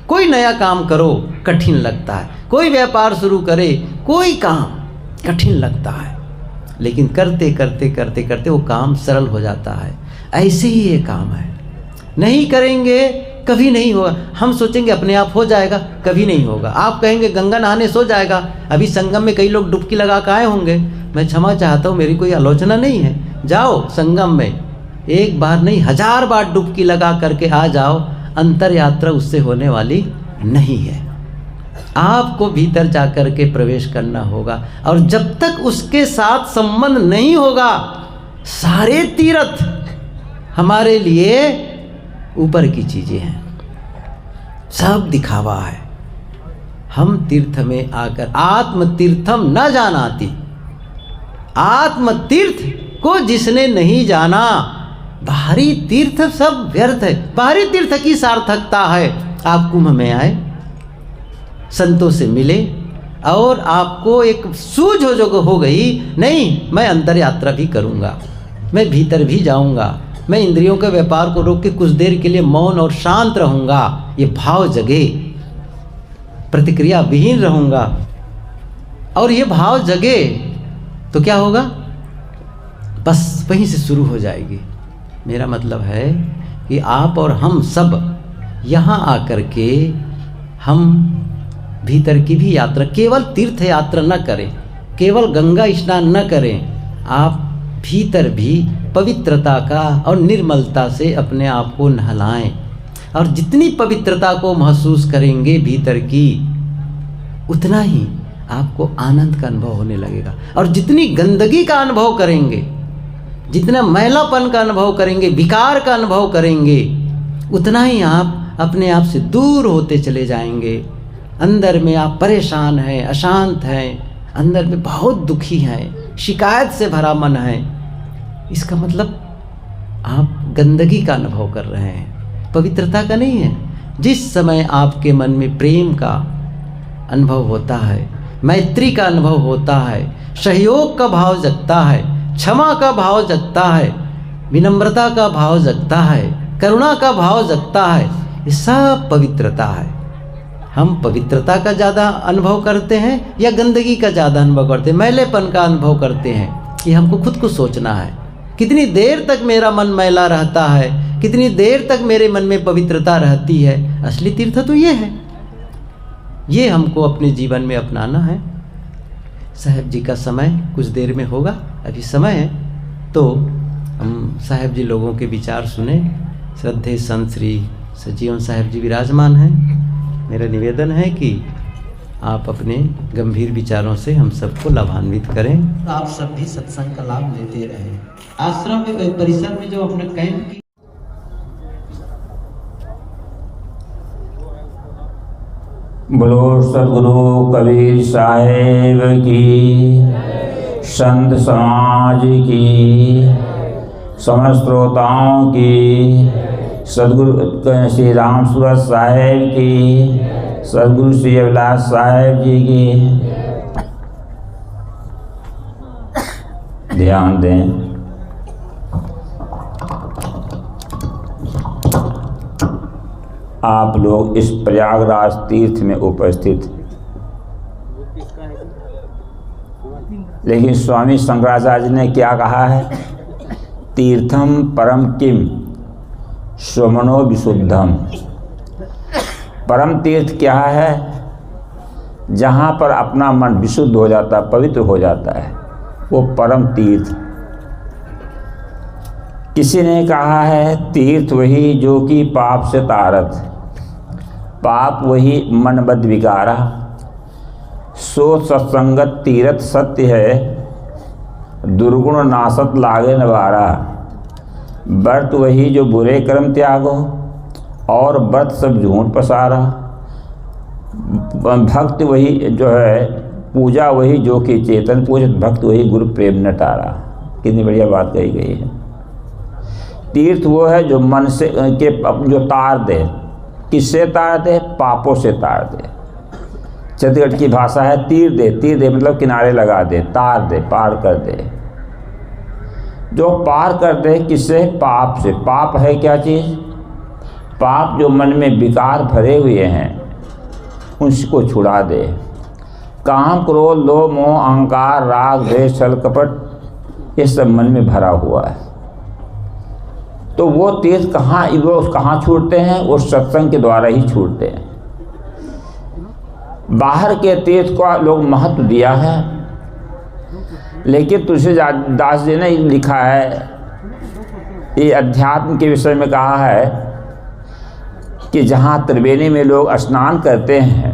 कोई नया काम करो कठिन लगता है, कोई व्यापार शुरू करे, कोई काम कठिन लगता है, लेकिन करते करते वो काम सरल हो जाता है। ऐसे ही ये काम है, नहीं करेंगे कभी नहीं होगा। हम सोचेंगे अपने आप हो जाएगा, कभी नहीं होगा। आप कहेंगे गंगा नहाने सो जाएगा, अभी संगम में कई लोग डुबकी लगा के आए होंगे, मैं क्षमा चाहता हूँ, मेरी कोई आलोचना नहीं है। जाओ संगम में, एक बार नहीं 1000 बार डुबकी लगा करके आ जाओ, अंतर यात्रा उससे होने वाली नहीं है। आपको भीतर जाकर के प्रवेश करना होगा, और जब तक उसके साथ संबंध नहीं होगा, सारे तीर्थ हमारे लिए ऊपर की चीज़ें हैं, सब दिखावा है। हम तीर्थ में आकर आत्म तीर्थम न जानाति, आत्म तीर्थ को जिसने नहीं जाना, बाहरी तीर्थ सब व्यर्थ है। बाहरी तीर्थ की सार्थकता है आप कुंभ में आए, संतों से मिले और आपको एक सूझ हो गई, नहीं मैं अंतर यात्रा भी करूँगा, मैं भीतर भी जाऊँगा, मैं इंद्रियों के व्यापार को रोक के कुछ देर के लिए मौन और शांत रहूँगा, ये भाव जगे, प्रतिक्रिया विहीन रहूँगा, और ये भाव जगे तो क्या होगा, बस वहीं से शुरू हो जाएगी। मेरा मतलब है कि आप और हम सब यहाँ आकर के हम भीतर की भी यात्रा, केवल तीर्थ यात्रा न करें, केवल गंगा स्नान न करें, आप भीतर भी पवित्रता का और निर्मलता से अपने आप को नहलाएं। और जितनी पवित्रता को महसूस करेंगे भीतर की, उतना ही आपको आनंद का अनुभव होने लगेगा। और जितनी गंदगी का अनुभव करेंगे, जितना मैलापन का अनुभव करेंगे, विकार का अनुभव करेंगे, उतना ही आप अपने आप से दूर होते चले जाएंगे। अंदर में आप परेशान हैं, अशांत हैं, अंदर में बहुत दुखी हैं, शिकायत से भरा मन है, इसका मतलब आप गंदगी का अनुभव कर रहे हैं, पवित्रता का नहीं है। जिस समय आपके मन में प्रेम का अनुभव होता है, मैत्री का अनुभव होता है, सहयोग का भाव जगता है, क्षमा का भाव जगता है, विनम्रता का भाव जगता है, करुणा का भाव जगता है, ये सब पवित्रता है। हम पवित्रता का ज़्यादा अनुभव करते हैं या गंदगी का ज़्यादा अनुभव करते हैं, मैलेपन का अनुभव करते हैं, ये हमको खुद को सोचना है। कितनी देर तक मेरा मन मैला रहता है, कितनी देर तक मेरे मन में पवित्रता रहती है। असली तीर्थ तो ये है, ये हमको अपने जीवन में अपनाना है। साहेब जी का समय कुछ देर में होगा, अभी समय है, तो हम साहेब जी लोगों के विचार सुने। श्रद्धेय संत श्री सजीवन साहेब जी विराजमान हैं। मेरा निवेदन है कि आप अपने गंभीर विचारों से हम सबको लाभान्वित करें। आप सब भी सत्संग का लाभ लेते रहें। आश्रम में परिसर में जो अपने कैंप की बोलो सद्गुरु कबीर साहेब की, संत समाज की, समस्त श्रोताओं की, सद्गुरु श्री राम सूरत साहेब की, सद्गुरु श्री अभिलाष साहेब जी की। ध्यान दें, आप लोग इस प्रयागराज तीर्थ में उपस्थित, लेकिन स्वामी शंकराचार्य ने क्या कहा है, तीर्थम परम किम स्वमनो विशुद्धम। परम तीर्थ क्या है, जहाँ पर अपना मन विशुद्ध हो जाता है, पवित्र हो जाता है, वो परम तीर्थ। किसी ने कहा है तीर्थ वही जो कि पाप से तारत, पाप वही मन बद विकारा, सो सत्संगत तीरथ सत्य है, दुर्गुण नासत लागे नवारा। व्रत वही जो बुरे कर्म त्यागो, और व्रत सब झूठ पसारा। भक्त वही जो है, पूजा वही जो कि चेतन पूजित, भक्त वही गुरु प्रेम न टारा। कितनी बढ़िया बात कही गई है। तीर्थ वो है जो मन से के जो तार दे, किससे तार दे, पापों से तार दे। छत्तीसगढ़ की भाषा है तीर दे, तीर दे मतलब किनारे लगा दे, तार दे, पार कर दे। जो पार कर दे किससे, पाप से। पाप है क्या चीज़, पाप जो मन में विकार भरे हुए हैं उसको छुड़ा दे। काम, क्रोध, लोभ, मोह, अहंकार, राग, द्वेष, छल, कपट, ये सब मन में भरा हुआ है। तो वो तीर्थ कहाँ छूटते हैं, वो सत्संग के द्वारा ही छूटते हैं। बाहर के तीर्थ को लोग महत्व दिया है, लेकिन तुलसीदास जी ने लिखा है, ये अध्यात्म के विषय में कहा है कि जहाँ त्रिवेणी में लोग स्नान करते हैं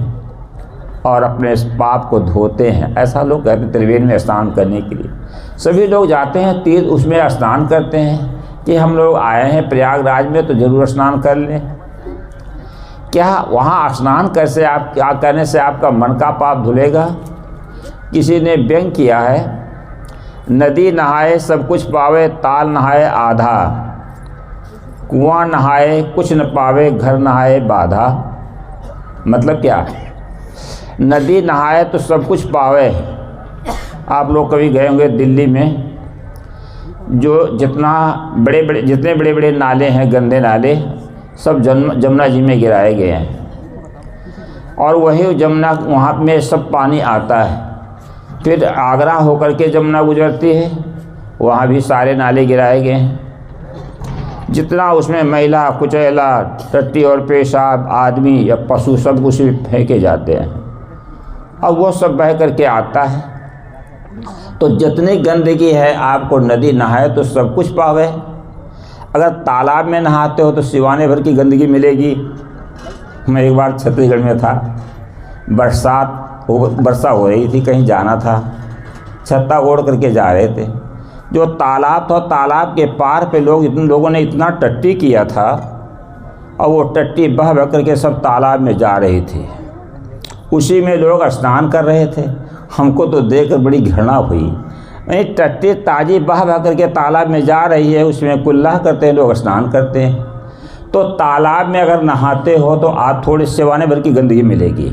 और अपने पाप को धोते हैं, ऐसा लोग कहते हैं त्रिवेणी में स्नान करने के लिए। सभी लोग जाते हैं तीर्थ, उसमें स्नान करते हैं कि हम लोग आए हैं प्रयागराज में तो जरूर स्नान कर लें। क्या वहाँ स्नान करने से आपका मन का पाप धुलेगा? किसी ने व्यंग किया है, नदी नहाए सब कुछ पावे, ताल नहाए आधा। कुआं नहाए कुछ न पावे, घर नहाए बाधा। मतलब क्या? नदी नहाए तो सब कुछ पावे। आप लोग कभी गए होंगे दिल्ली में, जो जितने बड़े बड़े नाले हैं, गंदे नाले, सब जमुना जी में गिराए गए हैं, और वही जमुना वहाँ में सब पानी आता है। फिर आगरा होकर के जमुना गुजरती है, वहाँ भी सारे नाले गिराए गए हैं। जितना उसमें मैला कुचैला, टट्टी और पेशाब, आदमी या पशु सब कुछ फेंके जाते हैं, अब वो सब बह करके आता है। तो जितनी गंदगी है, आपको नदी नहाए तो सब कुछ पावे। अगर तालाब में नहाते हो तो सिवाने भर की गंदगी मिलेगी। मैं एक बार छत्तीसगढ़ में था, वर्षा हो रही थी, कहीं जाना था, छत्ता ओढ़ करके जा रहे थे। जो तालाब था, तालाब के पार पे लोगों ने इतना टट्टी किया था, और वो टट्टी बह बह करके सब तालाब में जा रही थी। उसी में लोग स्नान कर रहे थे। हमको तो देखकर बड़ी घृणा हुई। नहीं, टट्टी ताज़ी बह बह करके तालाब में जा रही है, उसमें कुल्ला करते हैं लोग, स्नान करते हैं। तो तालाब में अगर नहाते हो तो आप थोड़ी सिवाने भर की गंदगी मिलेगी।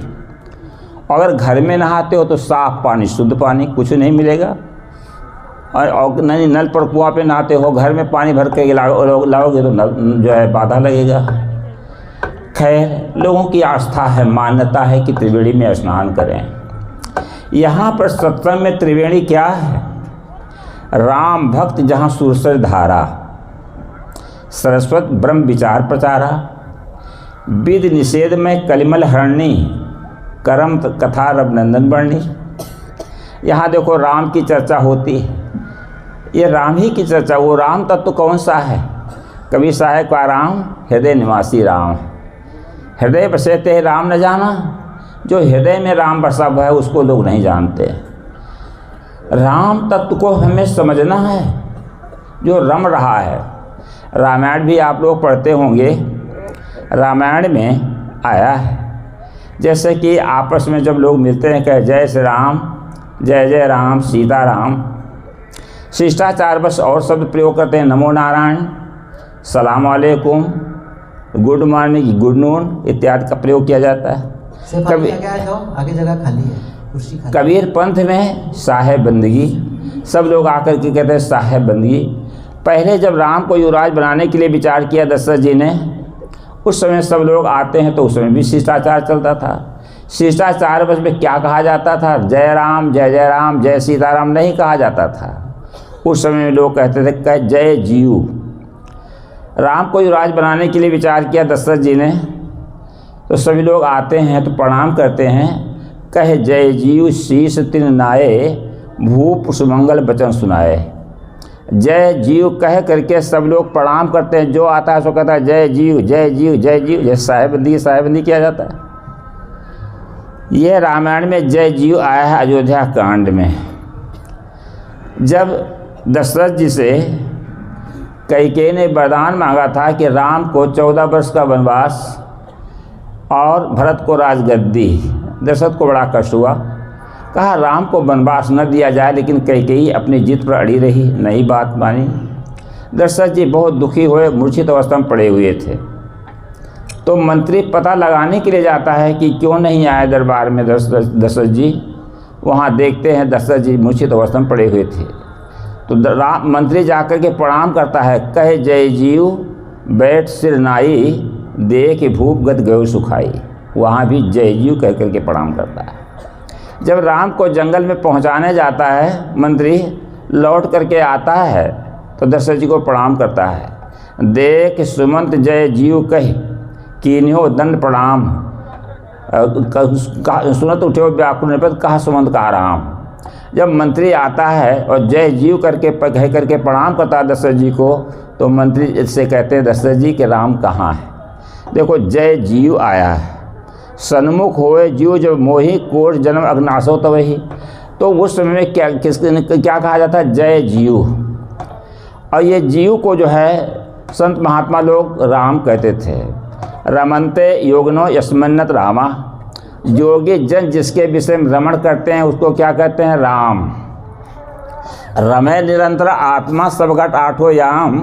अगर घर में नहाते हो तो साफ़ पानी, शुद्ध पानी, कुछ नहीं मिलेगा। और नहीं, नल पर कुआं पे नहाते हो, घर में पानी भर के लाओगे तो जो है बाधा लगेगा। खैर, लोगों की आस्था है, मान्यता है कि त्रिवेणी में स्नान करें। यहाँ पर सत्संग में त्रिवेणी क्या है? राम भक्त जहाँ सुरसर धारा, सरस्वत ब्रह्म विचार प्रचारा, विद निषेध में कलिमल हरणी, करम कथा रघुनंदन वर्णी। यहाँ देखो राम की चर्चा होती है, ये राम ही की चर्चा। वो राम तत्व कौन सा है? कबीर साहब का राम हृदय निवासी राम, हृदय बसे ते राम न जाना। जो हृदय में राम बसा हुआ है उसको लोग नहीं जानते। राम तत्व को हमें समझना है, जो रम रहा है। रामायण भी आप लोग पढ़ते होंगे, रामायण में आया है, जैसे कि आपस में जब लोग मिलते हैं, कहे जय श्री राम, जय जय राम, सीता राम। शिष्टाचार बस और शब्द प्रयोग करते हैं, नमो नारायण, सलाम वालेकुम, गुड मॉर्निंग, गुड नून इत्यादि का प्रयोग किया जाता है। आगे जगह खाली है, कुर्सी खाली। कबीर पंथ में साहेब बंदगी, सब लोग आकर के कहते हैं साहेब बंदगी। पहले जब राम को युवराज बनाने के लिए विचार किया दशरथ जी ने, उस समय सब लोग आते हैं तो उस समय भी शिष्टाचार चलता था। शिष्टाचार बस में क्या कहा जाता था? जय राम, जय जय राम, जय सीताराम नहीं कहा जाता था। उस समय लोग कहते थे जय जीव। राम को युवराज बनाने के लिए विचार किया दशरथ जी ने, तो सभी लोग आते हैं तो प्रणाम करते हैं, कहे जय जीव, शीश तिन नाये, भूप सुमंगल वचन सुनाए। जय जीव कह करके सब लोग प्रणाम करते हैं। जो आता है सो कहता है जय जीव, जय जीव, जय जीव। जय साहेबंदी किया जाता है। यह रामायण में जय जीव आया है अयोध्या कांड में। जब दशरथ जी से कैकेयी ने वरदान मांगा था कि राम को 14 वर्ष का वनवास और भरत को राजगद्दी, दशरथ को बड़ा कष्ट हुआ। कहा राम को वनवास न दिया जाए, लेकिन कैकेयी अपनी जिद पर अड़ी रही, नहीं बात मानी। दशरथ जी बहुत दुखी हुए, मूर्छित अवस्था में पड़े हुए थे। तो मंत्री पता लगाने के लिए जाता है कि क्यों नहीं आए दरबार में दशरथ जी। वहाँ देखते हैं दशरथ जी मूर्छित अवस्था में पड़े हुए थे। तो मंत्री जाकर के प्रणाम करता है, कहे जय जीव बैठ सिर नाई, देख भूप गत गयो सुखाई। वहाँ भी जय जीव कह करके प्रणाम करता है। जब राम को जंगल में पहुँचाने जाता है मंत्री, लौट करके आता है तो दशरथ जी को प्रणाम करता है, देख सुमंत जय जीव कह कीन्हो दंड प्रणाम, सुनत उठे व्याकुल पर कहा सुमंत कहा राम। जब मंत्री आता है और जय जीव करके कह करके प्रणाम करता है दशरथ जी को, तो मंत्री से कहते हैं दशरथ जी के राम कहाँ है? देखो जय जीव आया है, सन्मुख होए जीव जब मोही, कोट जन्म अग्नाशो तवही। तो उस समय में क्या कहा जाता है? जय जीव। और ये जीव को जो है संत महात्मा लोग राम कहते थे। रमनते योगनो यस्मन्नत रामा, योगी जन जिसके विषय में रमण करते हैं उसको क्या कहते हैं? राम। रमे निरंतर आत्मा सब घट आठों याम,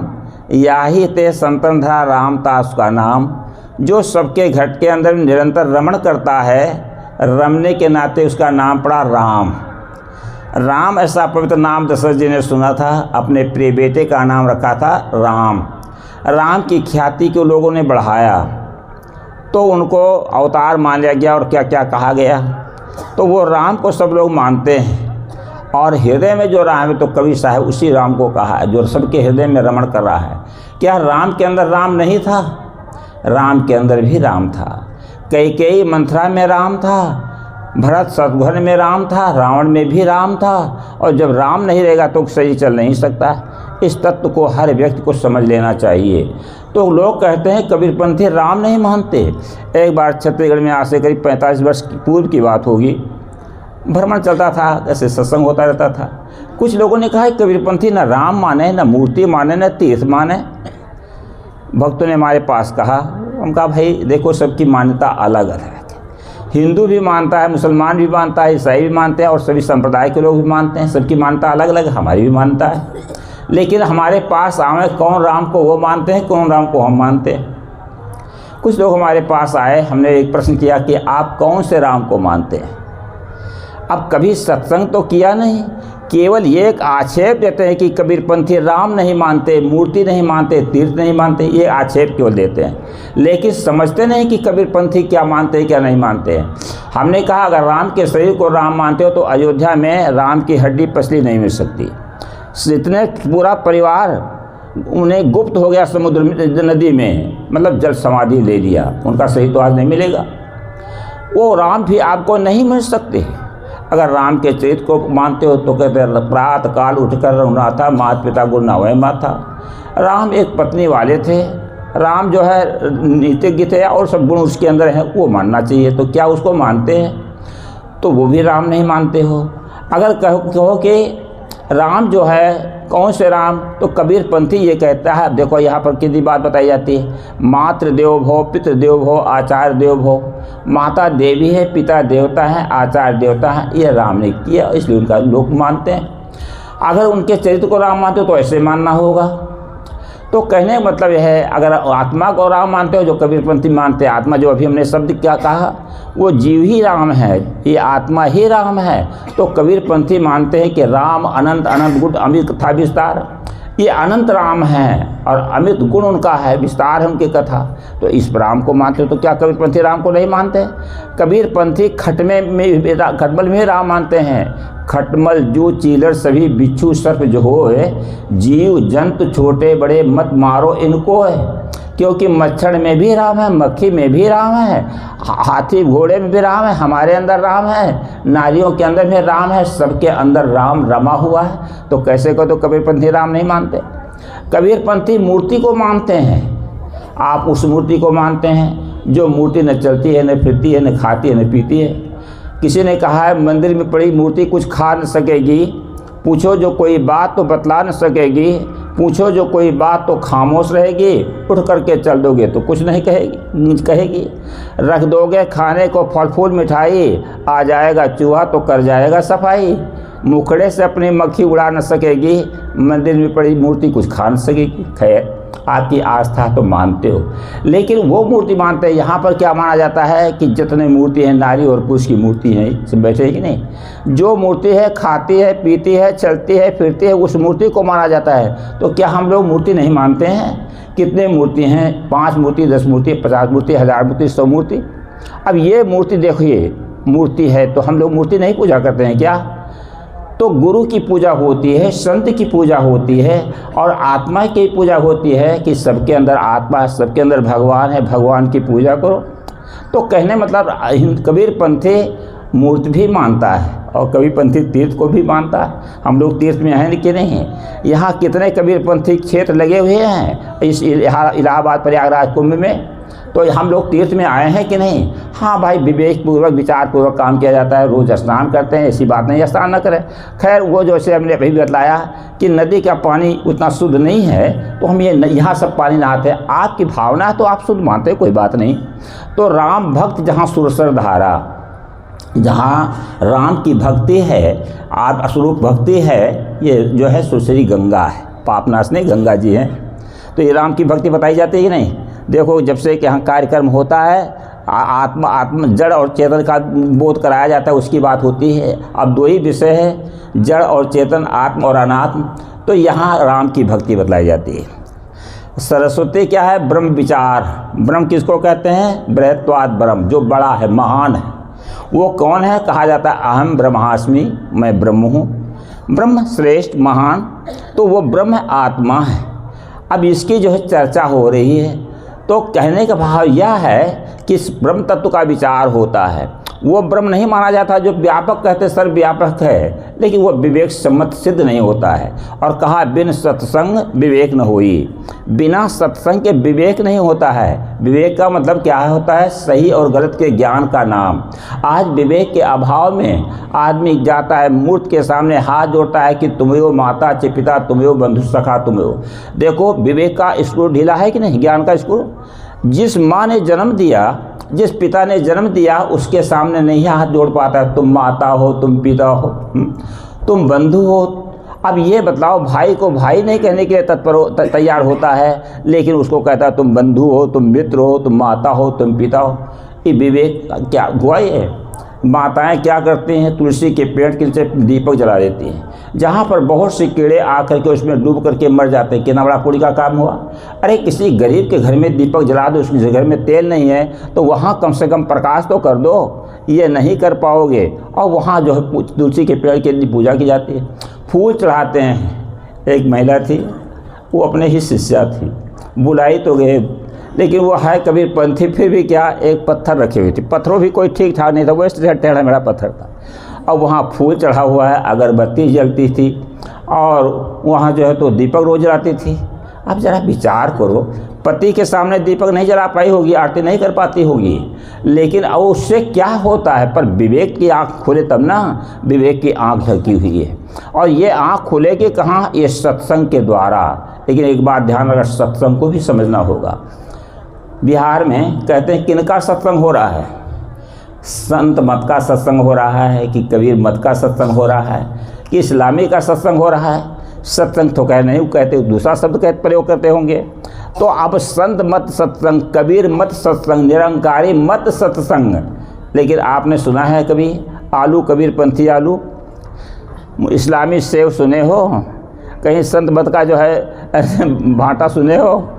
याही ते संतन धरा राम ता उसका नाम। जो सबके घट के अंदर निरंतर रमण करता है, रमने के नाते उसका नाम पड़ा राम। राम ऐसा पवित्र नाम दशरथ जी ने सुना था, अपने प्रिय बेटे का नाम रखा था राम। राम की ख्याति को लोगों ने बढ़ाया तो उनको अवतार मान लिया गया और क्या क्या कहा गया। तो वो राम को सब लोग मानते हैं और हृदय में जो राम है तो कवि साहब उसी राम को कहा है जो सबके हृदय में रमण कर रहा है। क्या राम के अंदर राम नहीं था? राम के अंदर भी राम था। कैकेयी मंथरा में राम था, भरत शत्रुघ्न में राम था, रावण में भी राम था। और जब राम नहीं रहेगा तो सही चल नहीं सकता। इस तत्व को हर व्यक्ति को समझ लेना चाहिए। तो लोग कहते हैं कबीरपंथी राम नहीं मानते। एक बार छत्तीसगढ़ में आज से करीब 45 वर्ष पूर्व की बात होगी, भ्रमण चलता था, ऐसे सत्संग होता रहता था। कुछ लोगों ने कहा कबीरपंथी न राम माने, न मूर्ति माने, न तीर्थ माने। भक्तों ने हमारे पास कहा, हम कहा भाई देखो सबकी मान्यता अलग अलग है। हिंदू भी मानता है, मुसलमान भी मानता है, ईसाई भी मानते हैं और सभी संप्रदाय के लोग भी मानते हैं। सबकी मान्यता अलग अलग, हमारी भी मान्यता है। लेकिन हमारे पास आए कौन राम को वो मानते हैं, कौन राम को हम मानते हैं। कुछ लोग हमारे पास आए, हमने एक प्रश्न किया कि आप कौन से राम को मानते हैं। अब कभी सत्संग तो किया नहीं, केवल ये एक आक्षेप देते हैं कि कबीरपंथी राम नहीं मानते, मूर्ति नहीं मानते, तीर्थ नहीं मानते। ये आक्षेप केवल देते हैं, लेकिन समझते नहीं कि कबीरपंथी क्या मानते हैं क्या नहीं मानते हैं। हमने कहा अगर राम के शरीर को राम मानते हो तो अयोध्या में राम की हड्डी पसली नहीं मिल सकती। इतने पूरा परिवार उन्हें गुप्त हो गया समुद्र नदी में, मतलब जल समाधि ले लिया, उनका सही तो आज नहीं मिलेगा। वो राम भी आपको नहीं मिल सकते। अगर राम के चरित्र को मानते हो तो कहते हैं प्रातः काल उठकर रहुना था, माता पिता गुरु नवय माता। राम एक पत्नी वाले थे, राम जो है नीतिज्ञ थे और सब गुण उसके अंदर हैं, वो मानना चाहिए। तो क्या उसको मानते हैं? तो वो भी राम नहीं मानते हो। अगर कहो कि राम जो है कौन से राम, तो कबीरपंथी ये कहता है, देखो यहाँ पर कितनी बात बताई जाती है, मातृ देवो भव, पितृ देवो भव, आचार्य देवो भव। माता देवी है, पिता देवता है, आचार्य देवता है। ये राम ने किया, इसलिए उनका लोग मानते हैं। अगर उनके चरित्र को राम मानते हो तो ऐसे मानना होगा। तो कहने का मतलब यह है, अगर आत्मा को राम मानते हो जो कबीरपंथी मानते हैं, आत्मा जो अभी हमने शब्द क्या कहा, वो जीव ही राम है, ये आत्मा ही राम है। तो कबीरपंथी मानते हैं कि राम अनंत अनंत गुण अमित कथा विस्तार, ये अनंत राम है और अमित गुण उनका है, विस्तार है उनकी कथा। तो इस राम को मानते हो। तो क्या कबीरपंथी राम को नहीं मानते? कबीरपंथी खटमल में राम मानते हैं। खटमल जू चीलर सभी बिच्छू सर्प जो होए, जीव जंतु छोटे बड़े मत मारो इनको है। क्योंकि मच्छर में भी राम है, मक्खी में भी राम है, हाथी घोड़े में भी राम है, हमारे अंदर राम है, नारियों के अंदर भी राम है, सबके अंदर राम रमा हुआ है। तो कैसे को तो कबीरपंथी राम नहीं मानते। कबीरपंथी मूर्ति को मानते हैं। आप उस मूर्ति को मानते हैं जो मूर्ति न चलती है, न फिरती है, न खाती है, न पीती है। किसी ने कहा है मंदिर में पड़ी मूर्ति कुछ खा न सकेगी, पूछो जो कोई बात तो बतला न सकेगी, पूछो जो कोई बात तो खामोश रहेगी, उठ करके चल दोगे तो कुछ नहीं कहेगी। रख दोगे खाने को फल फूल मिठाई, आ जाएगा चूहा तो कर जाएगा सफाई। मुखड़े से अपनी मक्खी उड़ा न सकेगी, मंदिर में पड़ी मूर्ति कुछ खा न सकेगी। खैर आपकी आस्था तो मानते हो, लेकिन वो मूर्ति मानते हैं। यहाँ पर क्या माना जाता है कि जितने मूर्ति हैं नारी और पुरुष की मूर्ति हैं, सब बैठे कि नहीं। जो मूर्ति है खाती है, पीती है, चलती है, फिरती है, उस मूर्ति को माना जाता है। तो क्या हम लोग मूर्ति नहीं मानते हैं? कितने मूर्ति हैं? 5 मूर्ति, 10 मूर्ति, 50 मूर्ति, 1000 मूर्ति, 100 मूर्ति। अब ये मूर्ति देखिए, मूर्ति है तो हम लोग मूर्ति नहीं पूजा करते हैं क्या? तो गुरु की पूजा होती है, संत की पूजा होती है और आत्मा की पूजा होती है कि सबके अंदर आत्मा, सबके अंदर भगवान है, भगवान की पूजा करो। तो कहने मतलब कबीरपंथी मूर्ति भी मानता है और कबीरपंथी तीर्थ को भी मानता है। हम लोग तीर्थ में हैं कि नहीं? यहाँ कितने कबीरपंथी क्षेत्र लगे हुए हैं इस इलाहाबाद प्रयागराज कुंभ में। तो हम लोग तीर्थ में आए हैं कि नहीं? हाँ भाई, विवेक पूर्वक विचार पूर्वक काम किया जाता है। रोज़ स्नान करते हैं, ऐसी बात नहीं स्नान न करें। खैर वो जैसे हमने अभी बतलाया कि नदी का पानी उतना शुद्ध नहीं है तो हम ये यहाँ सब पानी नहाते हैं। आपकी भावना है तो आप शुद्ध मानते, कोई बात नहीं। तो राम भक्त जहाँ सुरसर धारा, जहाँ राम की भक्ति है, आत्मस्वरूप भक्ति है, ये जो है सुश्री गंगा है, पापनाशनी गंगा जी हैं। तो ये राम की भक्ति बताई जाती है कि नहीं? देखो, जब से कि यहाँ कार्यक्रम होता है, आत्म जड़ और चेतन का बोध कराया जाता है, उसकी बात होती है। अब दो ही विषय है, जड़ और चेतन, आत्म और अनात्म। तो यहाँ राम की भक्ति बतलाई जाती है। सरस्वती क्या है? ब्रह्म विचार। ब्रह्म किसको कहते हैं? बृहत्वाद ब्रह्म, जो बड़ा है, महान है। वो कौन है? कहा जाता है अहम ब्रह्मास्मि, मैं ब्रह्म हूँ। ब्रह्म श्रेष्ठ, महान, तो वो ब्रह्म आत्मा है। अब इसकी जो है चर्चा हो रही है, तो कहने का भाव यह है कि इस ब्रह्म तत्व का विचार होता है। वो ब्रह्म नहीं माना जाता जो व्यापक कहते सर्वव्यापक है, लेकिन वो विवेक सम्मत सिद्ध नहीं होता है। और कहा बिन सत्संग विवेक न होई, बिना सत्संग के विवेक नहीं होता है। विवेक का मतलब क्या होता है? सही और गलत के ज्ञान का नाम। आज विवेक के अभाव में आदमी जाता है, मूर्त के सामने हाथ जोड़ता है कि तुम हो माता चे पिता, तुम हो बंधु सखा, तुम हो। देखो, विवेक का स्क्रू ढीला है कि नहीं? ज्ञान का स्क्रू। जिस माँ ने जन्म दिया, जिस पिता ने जन्म दिया, उसके सामने नहीं हाथ जोड़ पाता। तुम माता हो, तुम पिता हो, तुम बंधु हो। अब ये बतलाओ, भाई को भाई नहीं कहने के लिए तैयार होता है, लेकिन उसको कहता है तुम बंधु हो, तुम मित्र हो, तुम माता हो, तुम पिता हो। ये विवेक क्या हुआ? ये माताएं क्या करती हैं? तुलसी के पेड़ के नीचे दीपक जला देती हैं, जहाँ पर बहुत से कीड़े आकर के उसमें डूब करके मर जाते हैं। कितना बड़ा पुण्य का काम हुआ। अरे किसी गरीब के घर में दीपक जला दो, उसके घर में तेल नहीं है, तो वहाँ कम से कम प्रकाश तो कर दो। ये नहीं कर पाओगे, और वहाँ जो है तुलसी के पेड़ के लिए पूजा की जाती है, फूल चढ़ाते हैं। एक महिला थी, वो अपने ही शिष्या थी, बुलाई तो गए, लेकिन वो है कबीरपंथी, फिर भी क्या, एक पत्थर रखे हुए थे। पत्थरों भी कोई ठीक ठाक नहीं था, वो इस तरह टेढ़ा मेढ़ा पत्थर था। और वहाँ फूल चढ़ा हुआ है, अगरबत्ती जलती थी, और वहाँ जो है तो दीपक रोज जलाती थी। अब ज़रा विचार करो, पति के सामने दीपक नहीं जला पाई होगी, आरती नहीं कर पाती होगी, लेकिन अब उससे क्या होता है? पर विवेक की आँख खुले तब ना। विवेक की आँख ढकी हुई है, और ये आँख खुलेगी कहाँ? ये सत्संग के द्वारा। लेकिन एक बात ध्यान रखना, सत्संग को भी समझना होगा। बिहार में कहते हैं किनका सत्संग हो रहा है? संत मत का सत्संग हो रहा है, कि कबीर मत का सत्संग हो रहा है, कि इस्लामी का सत्संग हो रहा है? सत्संग तो कह नहीं कहते, दूसरा शब्द कहते प्रयोग करते होंगे। तो अब संत मत सत्संग, कबीर मत सत्संग, निरंकारी मत सत्संग। लेकिन आपने सुना है कभी आलू कबीरपंथी आलू, इस्लामी सेव सुने हो? कहीं संत मत का जो है भाटा सुने हो?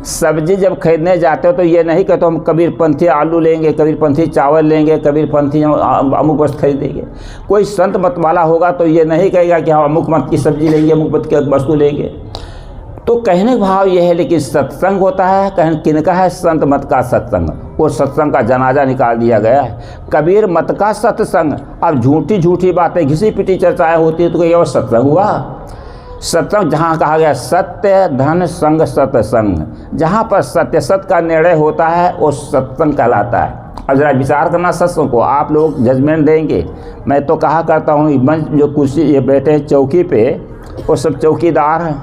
सब्जी जब खरीदने जाते हो तो ये नहीं कहते हम कबीरपंथी आलू लेंगे, कबीरपंथी चावल लेंगे, कबीरपंथी अमुक वस्तु खरीदेंगे। कोई संत मत वाला होगा तो ये नहीं कहेगा कि हम अमुक मत की सब्जी लेंगे, अमुक मत की वस्तु लेंगे। तो कहने का भाव ये है, लेकिन सत्संग होता है, कहने किनका है? संत मत का सत्संग। वो सत्संग का जनाजा निकाल दिया गया है, कबीर मत का सत्संग। अब झूठी झूठी बातें, घिसी पिटी चर्चाएँ होती है, तो ये और सत्संग हुआ? सत्संग जहाँ कहा गया सत्य धन संग सत्संग, जहाँ पर सत्य सत्य का निर्णय होता है वो सत्संग कहलाता है। अब ज़रा विचार करना सत्संग को, आप लोग जजमेंट देंगे। मैं तो कहा करता हूँ, मंच जो कुर्सी ये बैठे हैं चौकी पे, वो सब चौकीदार हैं।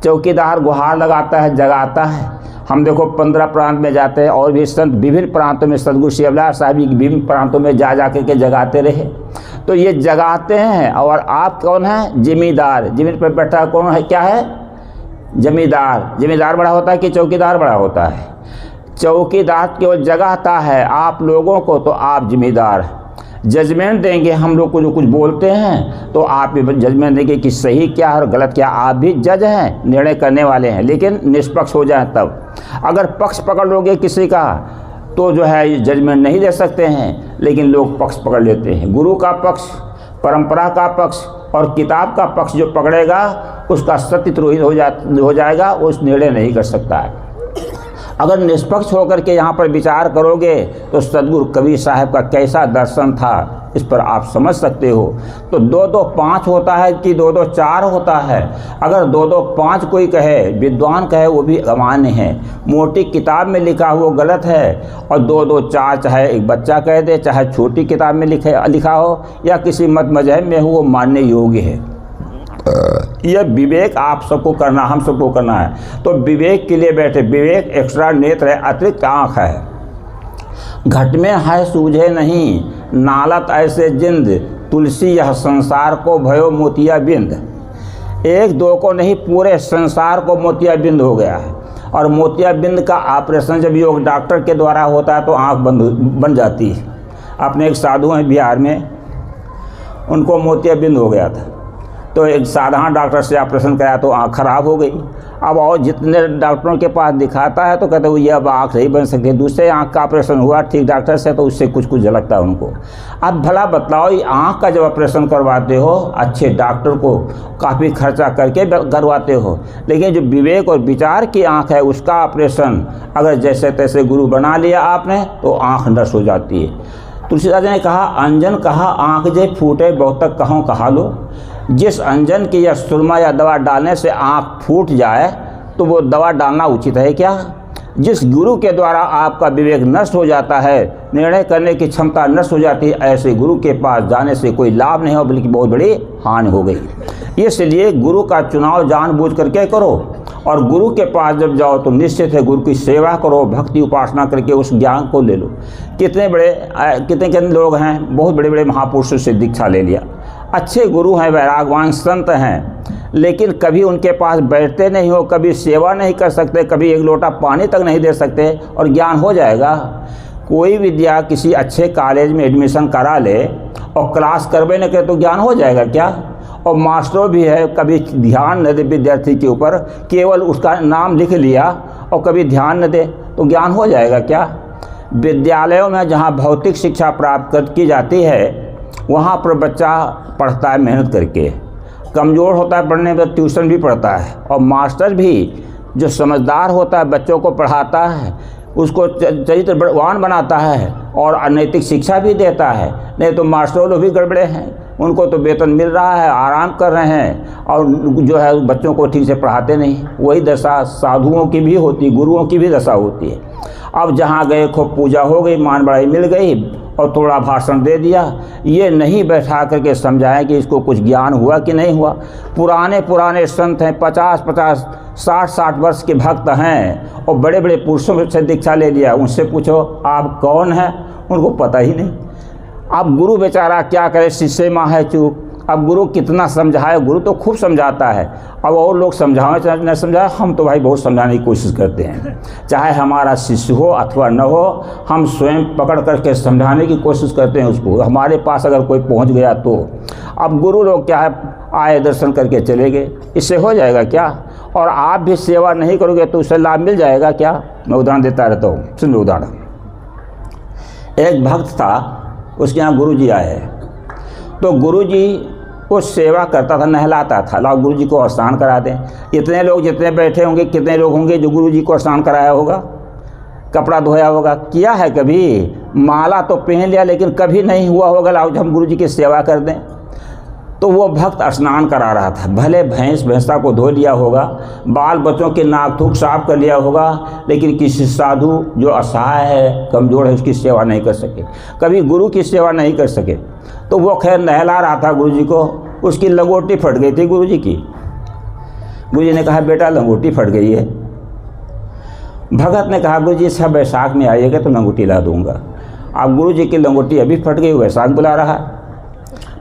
चौकीदार गुहार लगाता है, जगाता है। हम देखो 15 प्रांत में जाते हैं, और भी संत विभिन्न प्रांतों में, सदगुरु शिवलाल साहब विभिन्न प्रांतों में जा के जगाते रहे। तो ये जगाते हैं, और आप कौन है? जिम्मेदार। जिम्मे पर बैठा कौन है? क्या है? जमींदार। जमींदार बड़ा होता है कि चौकीदार बड़ा होता है? चौकीदार केवल जगाता है आप लोगों को, तो आप जिम्मेदार। जजमेंट देंगे, हम लोग को जो कुछ बोलते हैं तो आप भी जजमेंट देंगे कि सही क्या है और गलत क्या। आप भी जज हैं, निर्णय करने वाले हैं, लेकिन निष्पक्ष हो जाए तब। अगर पक्ष पकड़ लोगे किसी का तो जो है जजमेंट नहीं दे सकते हैं, लेकिन लोग पक्ष पकड़ लेते हैं। गुरु का पक्ष, परंपरा का पक्ष और किताब का पक्ष जो पकड़ेगा उसका सत्य द्रोही हो जाएगा, उस निर्णय नहीं कर सकता है। अगर निष्पक्ष होकर के यहाँ पर विचार करोगे तो सदगुरु कबीर साहब का कैसा दर्शन था, इस पर आप समझ सकते हो। तो 2-2 5 होता है कि 2-2 4 होता है? अगर 2-2 5 कोई कहे, विद्वान कहे, वो भी अमान्य है। मोटी किताब में लिखा हुआ गलत है, और 2-2 4 चाहे एक बच्चा कह दे, चाहे छोटी किताब में लिखा हो या किसी मत मजहब में हो, वो मानने योग्य है। यह विवेक आप सबको करना, हम सबको करना है। तो विवेक के लिए बैठे। विवेक एक्स्ट्रा नेत्र है, अतिरिक्त आँख है। घट में है सूझे नहीं, नालत ऐसे जिंद, तुलसी यह संसार को भयो मोतिया बिंद। एक दो को नहीं, पूरे संसार को मोतिया बिंद हो गया है। और मोतिया बिंद का ऑपरेशन जब योग डॉक्टर के द्वारा होता है तो आँख बन जाती है। अपने एक साधु हैं बिहार में, उनको मोतिया बिंद हो गया था, तो एक साधारण डॉक्टर से ऑपरेशन कराया तो आँख खराब हो गई। अब और जितने डॉक्टरों के पास दिखाता है तो कहते हैं ये अब आँख नहीं बन सकती। दूसरे आँख का ऑपरेशन हुआ ठीक डॉक्टर से तो उससे कुछ झलकता है उनको। अब भला बताओ, ये आँख का जब ऑपरेशन करवाते हो अच्छे डॉक्टर को काफ़ी खर्चा करके करवाते हो, लेकिन जो विवेक और विचार की आँख है उसका ऑपरेशन अगर जैसे तैसे गुरु बना लिया आपने तो आँख नष्ट हो जाती है। तुलसीदास जी ने कहा, अंजन कहा आँख जे फूटे बहुत तक कहों कहा लो। जिस अंजन की या सुरमा या दवा डालने से आँख फूट जाए तो वो दवा डालना उचित है क्या? जिस गुरु के द्वारा आपका विवेक नष्ट हो जाता है, निर्णय करने की क्षमता नष्ट हो जाती है, ऐसे गुरु के पास जाने से कोई लाभ नहीं हो बल्कि बहुत बड़ी हानि हो गई। इसलिए गुरु का चुनाव जानबूझ करके करो और गुरु के पास जब जाओ तो निश्चित है गुरु की सेवा करो, भक्ति उपासना करके उस ज्ञान को ले लो। कितने लोग हैं बहुत बड़े बड़े महापुरुषों से दीक्षा ले लिया, अच्छे गुरु हैं, वैरागवान संत हैं, लेकिन कभी उनके पास बैठते नहीं हो, कभी सेवा नहीं कर सकते, कभी एक लोटा पानी तक नहीं दे सकते और ज्ञान हो जाएगा? कोई विद्या किसी अच्छे कॉलेज में एडमिशन करा ले और क्लास करवे न करे तो ज्ञान हो जाएगा क्या? और मास्टरों भी है, कभी ध्यान न दे विद्यार्थी के ऊपर, केवल उसका नाम लिख लिया और कभी ध्यान न दे तो ज्ञान हो जाएगा क्या? विद्यालयों में जहाँ भौतिक शिक्षा प्राप्त की जाती है वहाँ पर बच्चा पढ़ता है मेहनत करके, कमज़ोर होता है पढ़ने में ट्यूशन भी पढ़ता है, और मास्टर भी जो समझदार होता है बच्चों को पढ़ाता है, उसको चरित्रवान बनाता है और अनैतिक शिक्षा भी देता है। नहीं तो मास्टर लोग भी गड़बड़े हैं, उनको तो वेतन मिल रहा है, आराम कर रहे हैं और जो है बच्चों को ठीक से पढ़ाते नहीं। वही दशा साधुओं की भी होती, गुरुओं की भी दशा होती है। अब जहाँ गए खूब पूजा हो गई, मान बड़ाई मिल गई और थोड़ा भाषण दे दिया, ये नहीं बैठा करके समझाएं कि इसको कुछ ज्ञान हुआ कि नहीं हुआ। पुराने संत हैं, 50-50 60-60 वर्ष के भक्त हैं और बड़े बड़े पुरुषों से दीक्षा ले लिया, उनसे पूछो आप कौन हैं, उनको पता ही नहीं। अब गुरु बेचारा क्या करे, शिष्य माँ है चूक। अब गुरु कितना समझाए, गुरु तो खूब समझाता है, अब और लोग समझाएं चाहे न समझाए, हम तो भाई बहुत समझाने की कोशिश करते हैं, चाहे हमारा शिष्य हो अथवा न हो, हम स्वयं पकड़ करके समझाने की कोशिश करते हैं उसको, हमारे पास अगर कोई पहुंच गया तो। अब गुरु लोग क्या है, आए दर्शन करके चले गए, इससे हो जाएगा क्या? और आप भी सेवा नहीं करोगे तो उससे लाभ मिल जाएगा क्या? मैं उदाहरण देता रहता हूँ, सुन लो उदाहरण। एक भक्त था, उसके यहाँ गुरु जी आए तो गुरु जी को सेवा करता था, नहलाता था, लाओ गुरु जी को स्नान करा दें। इतने लोग जितने बैठे होंगे, कितने लोग होंगे जो गुरु जी को स्नान कराया होगा, कपड़ा धोया होगा? किया है कभी? माला तो पहन लिया लेकिन कभी नहीं हुआ होगा लाओ हम गुरु जी की सेवा कर दें। तो वो भक्त स्नान करा रहा था, भले भैंसा को धो लिया होगा, बाल बच्चों के नाक थूक साफ कर लिया होगा, लेकिन किसी साधु जो असहाय है, कमज़ोर है, उसकी सेवा नहीं कर सके, कभी गुरु की सेवा नहीं कर सके। तो वो खैर नहला रहा था गुरु जी को, उसकी लंगोटी फट गई थी गुरु जी की। गुरु जी ने कहा बेटा लंगोटी फट गई है। भगत ने कहा गुरु जी सब वैशाख में आइएगा तो लंगोटी ला दूंगा। अब गुरु जी की लंगोटी अभी फट गई, वैशाख बुला रहा है।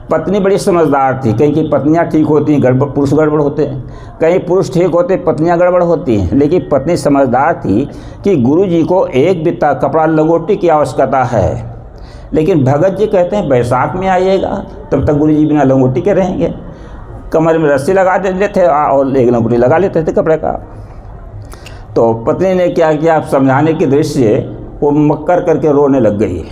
पत्नी बड़ी समझदार थी, कहीं की पत्नियां ठीक होती हैं, गड़बड़ पुरुष गड़बड़ होते हैं, कहीं पुरुष ठीक होते पत्नियां गड़बड़ होती हैं, लेकिन पत्नी समझदार थी कि गुरु जी को एक बित्ता कपड़ा लंगोटी की आवश्यकता है। लेकिन भगत जी कहते हैं बैसाख में आइएगा, तब तक गुरु जी बिना लंगोटी के रहेंगे। कमर में रस्सी लगा देते थे और एक लंगोटी लगा लेते थे कपड़े का। तो पत्नी ने क्या किया, आप समझाने की दृष्टि वो मक्कर करके रोने लग गई,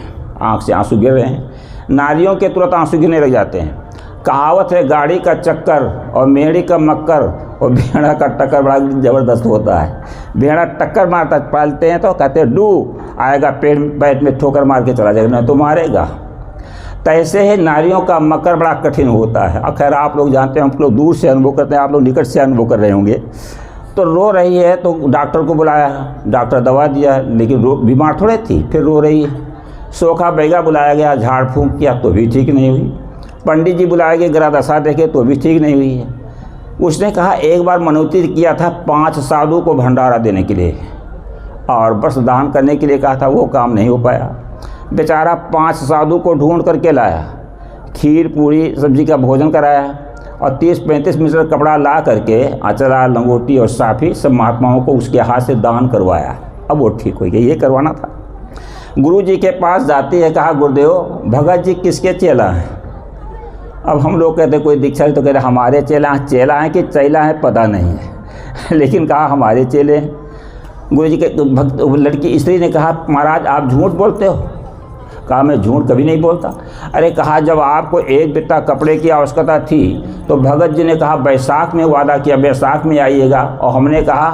आँख से आंसू गिर रहे हैं। नारियों के तुरंत आंसू गिरने लग जाते हैं। कहावत है गाड़ी का चक्कर और मेढ़ी का मक्कर और भेड़ा का टक्कर बड़ा ज़बरदस्त होता है। भेड़ा टक्कर मारता, पालते हैं तो कहते हैं डू आएगा, पेड़ पैट में ठोकर मार के चला जाएगा, नहीं तो मारेगा। तैसे ही नारियों का मक्कर बड़ा कठिन होता है। खैर आप लोग जानते हैं, हम लोग दूर से अनुभव करते हैं, आप लोग निकट से अनुभव कर रहे होंगे। तो रो रही है तो डॉक्टर को बुलाया, डॉक्टर दवा दिया, लेकिन बीमार थोड़े थी, फिर रो रही है। सोखा बैगा बुलाया गया, झाड़ फूंक किया तो भी ठीक नहीं हुई। पंडित जी बुलाए गए, ग्रह दशा देखे तो भी ठीक नहीं हुई है। उसने कहा एक बार मनौती किया था 5 साधु को भंडारा देने के लिए, और बस दान करने के लिए कहा था, वो काम नहीं हो पाया। बेचारा 5 साधु को ढूंढ करके लाया, खीर पूरी सब्जी का भोजन कराया और 30-35 मीटर कपड़ा ला करके अचरा, लंगोटी और साफी सब महात्माओं को उसके हाथ से दान करवाया। अब वो ठीक हो गया, ये करवाना था। गुरु जी के पास जाती है, कहा गुरुदेव भगत जी किसके चेला हैं? अब हम लोग कहते कोई दीक्षा तो कहते हमारे चेला हैं कि चेला हैं पता नहीं है लेकिन कहा हमारे चेले हैं। गुरु जी के भक्त लड़की स्त्री ने कहा महाराज आप झूठ बोलते हो? कहा मैं झूठ कभी नहीं बोलता। अरे कहा जब आपको 1 बित्ता कपड़े की आवश्यकता थी तो भगत जी ने कहा बैसाख में वादा किया बैसाख में आइएगा, और हमने कहा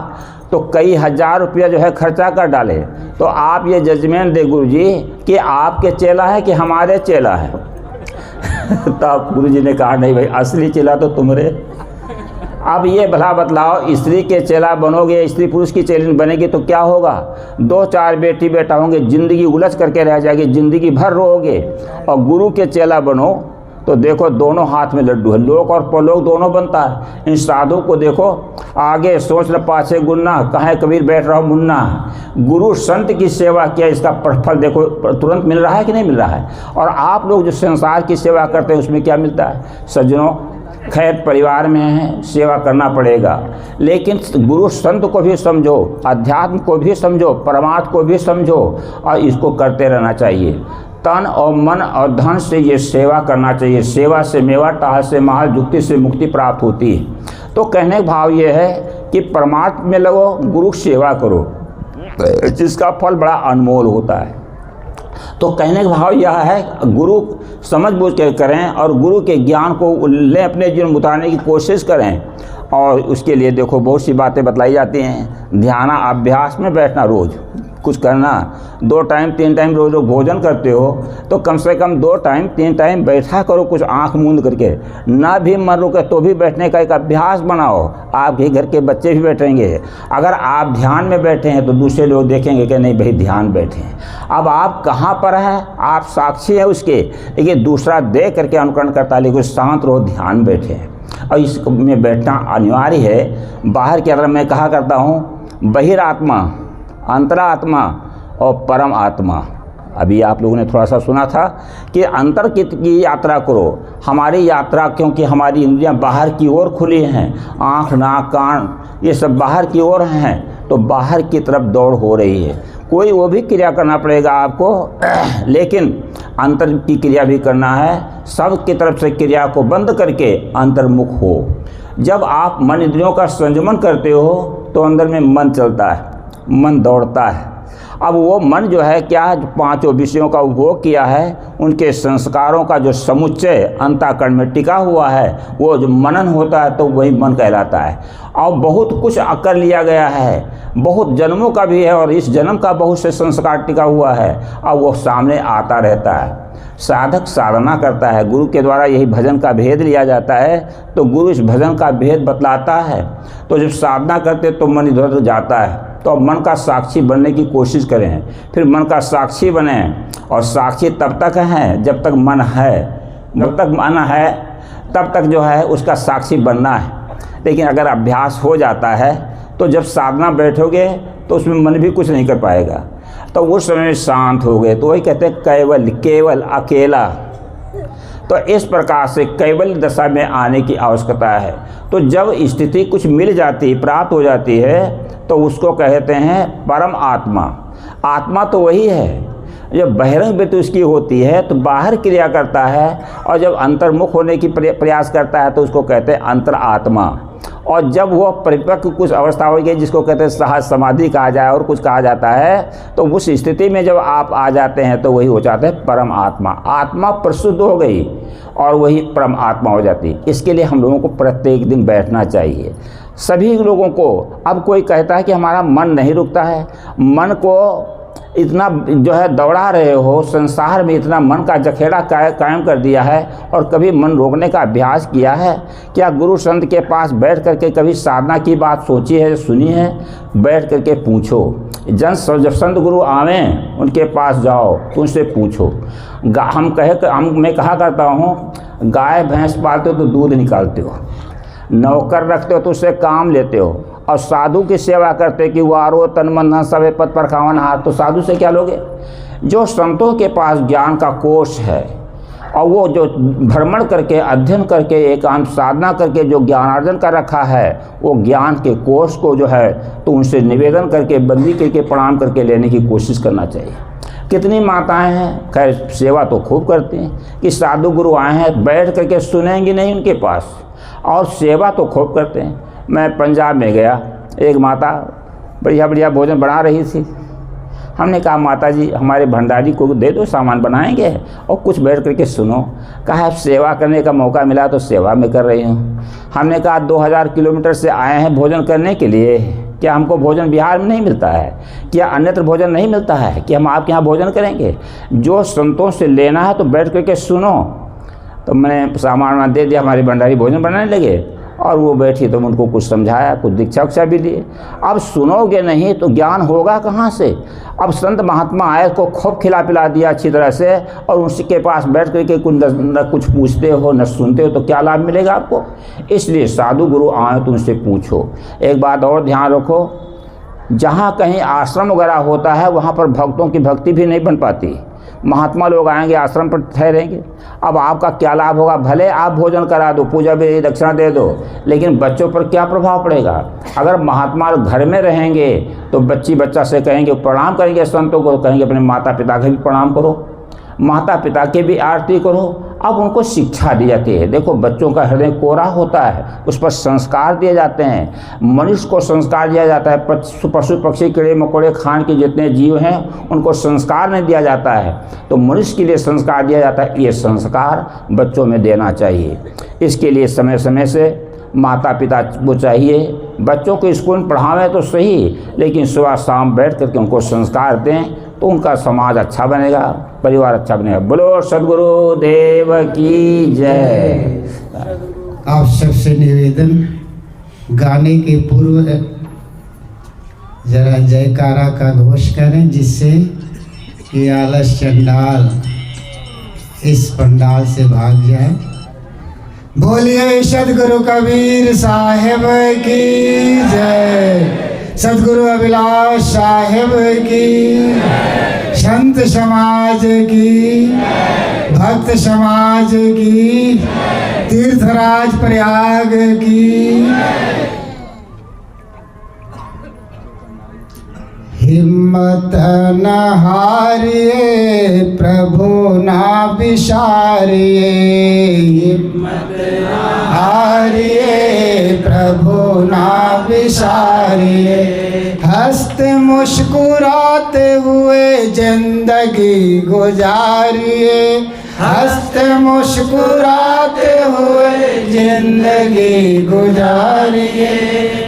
तो कई हज़ार रुपया जो है खर्चा कर डाले। तो आप ये जजमेंट दे गुरु जी कि आपके चेला है कि हमारे चेला है तब गुरु जी ने कहा नहीं भाई असली चेला तो तुम्हारे। अब ये भला बतलाओ, स्त्री के चेला बनोगे, स्त्री पुरुष की चेलिन बनेगी तो क्या होगा? 2-4 बेटी बेटा होंगे, ज़िंदगी उलझ करके रह जाएगी, ज़िंदगी भर रोओगे। और गुरु के चेला बनो तो देखो दोनों हाथ में लड्डू है, लोक और परलोक दोनों बनता है। इन साधु को देखो, आगे सोच न पाछे गुन्ना, कहाँ कबीर बैठ रहा मुन्ना। गुरु संत की सेवा किया, इसका फल देखो तुरंत मिल रहा है कि नहीं मिल रहा है। और आप लोग जो संसार की सेवा करते हैं उसमें क्या मिलता है? सज्जनों खैर परिवार में है, सेवा करना पड़ेगा, लेकिन गुरु संत को भी समझो, अध्यात्म को भी समझो, परमात्मा को भी समझो, और इसको करते रहना चाहिए। तन और मन और धन से ये सेवा करना चाहिए। सेवा से मेवा, टाल से महल, जुक्ति से मुक्ति प्राप्त होती है। तो कहने का भाव ये है कि परमात्मा में लगो, गुरु सेवा करो, जिसका फल बड़ा अनमोल होता है। तो कहने का भाव यह है गुरु समझ बूझ कर करें और गुरु के ज्ञान को लें, अपने जीवन में उतारने की कोशिश करें। और उसके लिए देखो बहुत सी बातें बतलाई जाती हैं। ध्यान अभ्यास में बैठना, रोज़ कुछ करना, 2 टाइम 3 टाइम रोज़ भोजन करते हो तो कम से कम 2 टाइम 3 टाइम बैठा करो, कुछ आंख मूंद करके। ना भी मन रुके तो भी बैठने का एक अभ्यास बनाओ, आपके घर के बच्चे भी बैठेंगे। अगर आप ध्यान में बैठे हैं तो दूसरे लोग देखेंगे कि नहीं भाई ध्यान बैठे हैं। अब आप कहाँ पर हैं? आप साक्षी हैं उसके, लेकिन दूसरा देख करके अनुकरण करता है, लेकिन शांत रहो, ध्यान बैठे हैं। और इसमें बैठना अनिवार्य है। बाहर की तरह मैं कहा करता हूँ बहिरात्मा, अंतरात्मा और परम आत्मा। अभी आप लोगों ने थोड़ा सा सुना था कि अंतर की यात्रा करो। हमारी यात्रा, क्योंकि हमारी इंद्रियां बाहर की ओर खुली हैं, आँख नाक कान ये सब बाहर की ओर हैं, तो बाहर की तरफ दौड़ हो रही है। कोई वो भी क्रिया करना पड़ेगा आपको, लेकिन अंतर की क्रिया भी करना है। सब की तरफ से क्रिया को बंद करके अंतर्मुख हो। जब आप मन इंद्रियों का संयमन करते हो तो अंदर में मन चलता है, मन दौड़ता है। अब वो मन जो है क्या, जो 5 विषयों का उपभोग किया है, उनके संस्कारों का जो समुच्चय अंतःकरण में टिका हुआ है, वो जो मनन होता है तो वही मन कहलाता है। और बहुत कुछ कर लिया गया है, बहुत जन्मों का भी है और इस जन्म का बहुत से संस्कार टिका हुआ है, और वो सामने आता रहता है। साधक साधना करता है, गुरु के द्वारा यही भजन का भेद लिया जाता है, तो गुरु इस भजन का भेद बतलाता है। तो जब साधना करते तो मन इधर उधर जाता है, तो मन का साक्षी बनने की कोशिश करें। फिर मन का साक्षी बने, और साक्षी तब तक है जब तक मन है, जब तक मन है तब तक जो है उसका साक्षी बनना है। लेकिन अगर अभ्यास हो जाता है तो जब साधना बैठोगे तो उसमें मन भी कुछ नहीं कर पाएगा, तो उस समय शांत हो गए। तो वही कहते हैं केवल, केवल अकेला। तो इस प्रकार से कैवल्य दशा में आने की आवश्यकता है। तो जब स्थिति कुछ मिल जाती, प्राप्त हो जाती है, तो उसको कहते हैं परम आत्मा। आत्मा तो वही है। जब बहिरंग वृत्ति उसकी होती है तो बाहर क्रिया करता है, और जब अंतर्मुख होने की प्रयास करता है तो उसको कहते हैं अंतर आत्मा। और जब वह परिपक्व कुछ अवस्था हो गई, जिसको कहते हैं सहज समाधि कहा जाए और कुछ कहा जाता है, तो उस स्थिति में जब आप आ जाते हैं तो वही हो जाता है परम आत्मा। आत्मा प्रशुद्ध हो गई और वही परम आत्मा हो जाती। इसके लिए हम लोगों को प्रत्येक दिन बैठना चाहिए, सभी लोगों को। अब कोई कहता है कि हमारा मन नहीं रुकता है, मन को इतना जो है दौड़ा रहे हो, संसार में इतना मन का जखेड़ा कायम कर दिया है, और कभी मन रोकने का अभ्यास किया है क्या? गुरु संत के पास बैठ करके कभी साधना की बात सोची है, सुनी है? बैठ करके पूछो। जब संत गुरु आवें उनके पास जाओ, उनसे पूछो। मैं कहा करता हूँ, गाय भैंस पालते हो तो दूध निकालते हो, नौकर रखते हो तो उससे काम लेते हो, और साधु की सेवा करते कि वारो तन मन धन सब पद पर खावन हार, तो साधु से क्या लोगे? जो संतों के पास ज्ञान का कोष है और वो जो भ्रमण करके अध्ययन करके एकांत साधना करके जो ज्ञानार्जन कर रखा है, वो ज्ञान के कोष को जो है तो उनसे निवेदन करके बंदी करके प्रणाम करके लेने की कोशिश करना चाहिए। कितनी माताएं हैं, खैर सेवा तो खूब करती हैं कि साधु गुरु आए हैं, बैठ करके सुनेंगी नहीं उनके पास, और सेवा तो खूब करते हैं। मैं पंजाब में गया, एक माता बढ़िया बढ़िया भोजन बना रही थी। हमने कहा माता जी हमारे भंडारी को दे दो, सामान बनाएंगे और कुछ बैठ करके सुनो। कहा सेवा करने का मौका मिला तो सेवा में कर रही हूँ। हमने कहा 2000 किलोमीटर से आए हैं भोजन करने के लिए, क्या हमको भोजन बिहार में नहीं मिलता है? क्या अन्यत्र भोजन नहीं मिलता है कि हम आपके यहाँ भोजन करेंगे? जो संतों से लेना है तो बैठ करके सुनो। तो मैंने सामान दे दिया, हमारे भंडारी भोजन बनाने लगे और वो बैठी तो उनको कुछ समझाया, कुछ दीक्षा उक्षा भी दिए। अब सुनोगे नहीं तो ज्ञान होगा कहाँ से? अब संत महात्मा आए को खूब खिला पिला दिया अच्छी तरह से, और उसके पास बैठ करके न कुछ पूछते हो न सुनते हो तो क्या लाभ मिलेगा आपको? इसलिए साधु गुरु आए तो उनसे पूछो। एक बात और ध्यान रखो, जहाँ कहीं आश्रम वगैरह होता है वहाँ पर भक्तों की भक्ति भी नहीं बन पाती। महात्मा लोग आएंगे आश्रम पर ठहरेंगे, अब आपका क्या लाभ होगा? भले आप भोजन करा दो, पूजा भी दक्षिणा दे दो, लेकिन बच्चों पर क्या प्रभाव पड़ेगा? अगर महात्मा घर में रहेंगे तो बच्चा से कहेंगे, प्रणाम करेंगे संतों को, कहेंगे अपने माता पिता के भी प्रणाम करो, माता पिता की भी आरती करो। अब उनको शिक्षा दी जाती है। देखो बच्चों का हृदय कोरा होता है, उस पर संस्कार दिए जाते हैं। मनुष्य को संस्कार दिया जाता है, पशु पक्षी कीड़े मकोड़े खान के जितने जीव हैं उनको संस्कार नहीं दिया जाता है, तो मनुष्य के लिए संस्कार दिया जाता है। ये संस्कार बच्चों में देना चाहिए। इसके लिए समय समय से माता पिता को चाहिए बच्चों को स्कूल में पढ़ावें तो सही, लेकिन सुबह शाम बैठ करके उनको संस्कार दें तो उनका समाज अच्छा बनेगा, परिवार अच्छा बनेगा। बोलो सद्गुरु देव की जय। आप सबसे निवेदन, गाने के पूर्व जरा जयकारा का घोष करें, जिससे कि आलस चंडाल इस पंडाल से भाग जाए। बोलिए सदगुरु कबीर साहिब की जय, सदगुरु अभिलाष साहिब की, संत समाज की, भक्त समाज की, तीर्थराज प्रयाग की। हिम्मत न हारिए प्रभु ना विसारिए, हिम्मत न हारिए प्रभु ना विसारिए। हंसत मुस्कुराते हुए जिंदगी गुजारिए, हंसते मुस्कुराते हुए जिंदगी गुजारिए।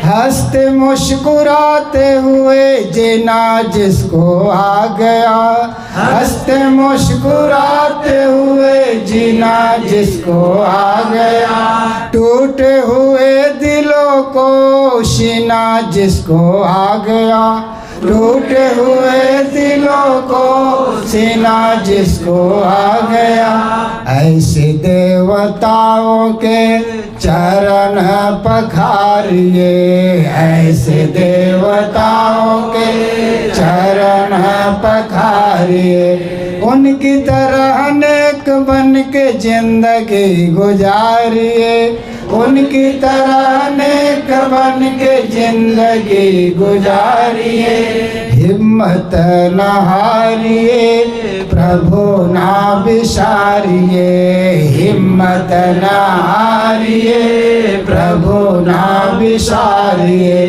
हंसते मुस्कुराते हुए जीना जिसको आ गया, हंसते मुस्कुराते हुए जीना जिसको आ गया। टूटे हुए दिलों को सीना जिसको आ गया, टूटे हुए दिलों को सीना जिसको आ गया। ऐसे देवताओं के चरण पखारिए, ऐसे देवताओं के चरण पखारिए। उनकी तरह नेक बन के जिंदगी गुजारिए, उनकी तरह नेक बन के जिंदगी गुजारिए। हिम्मत न हारिए प्रभु ना विसारिए, हिम्मत न हारिए प्रभु ना विसारिए।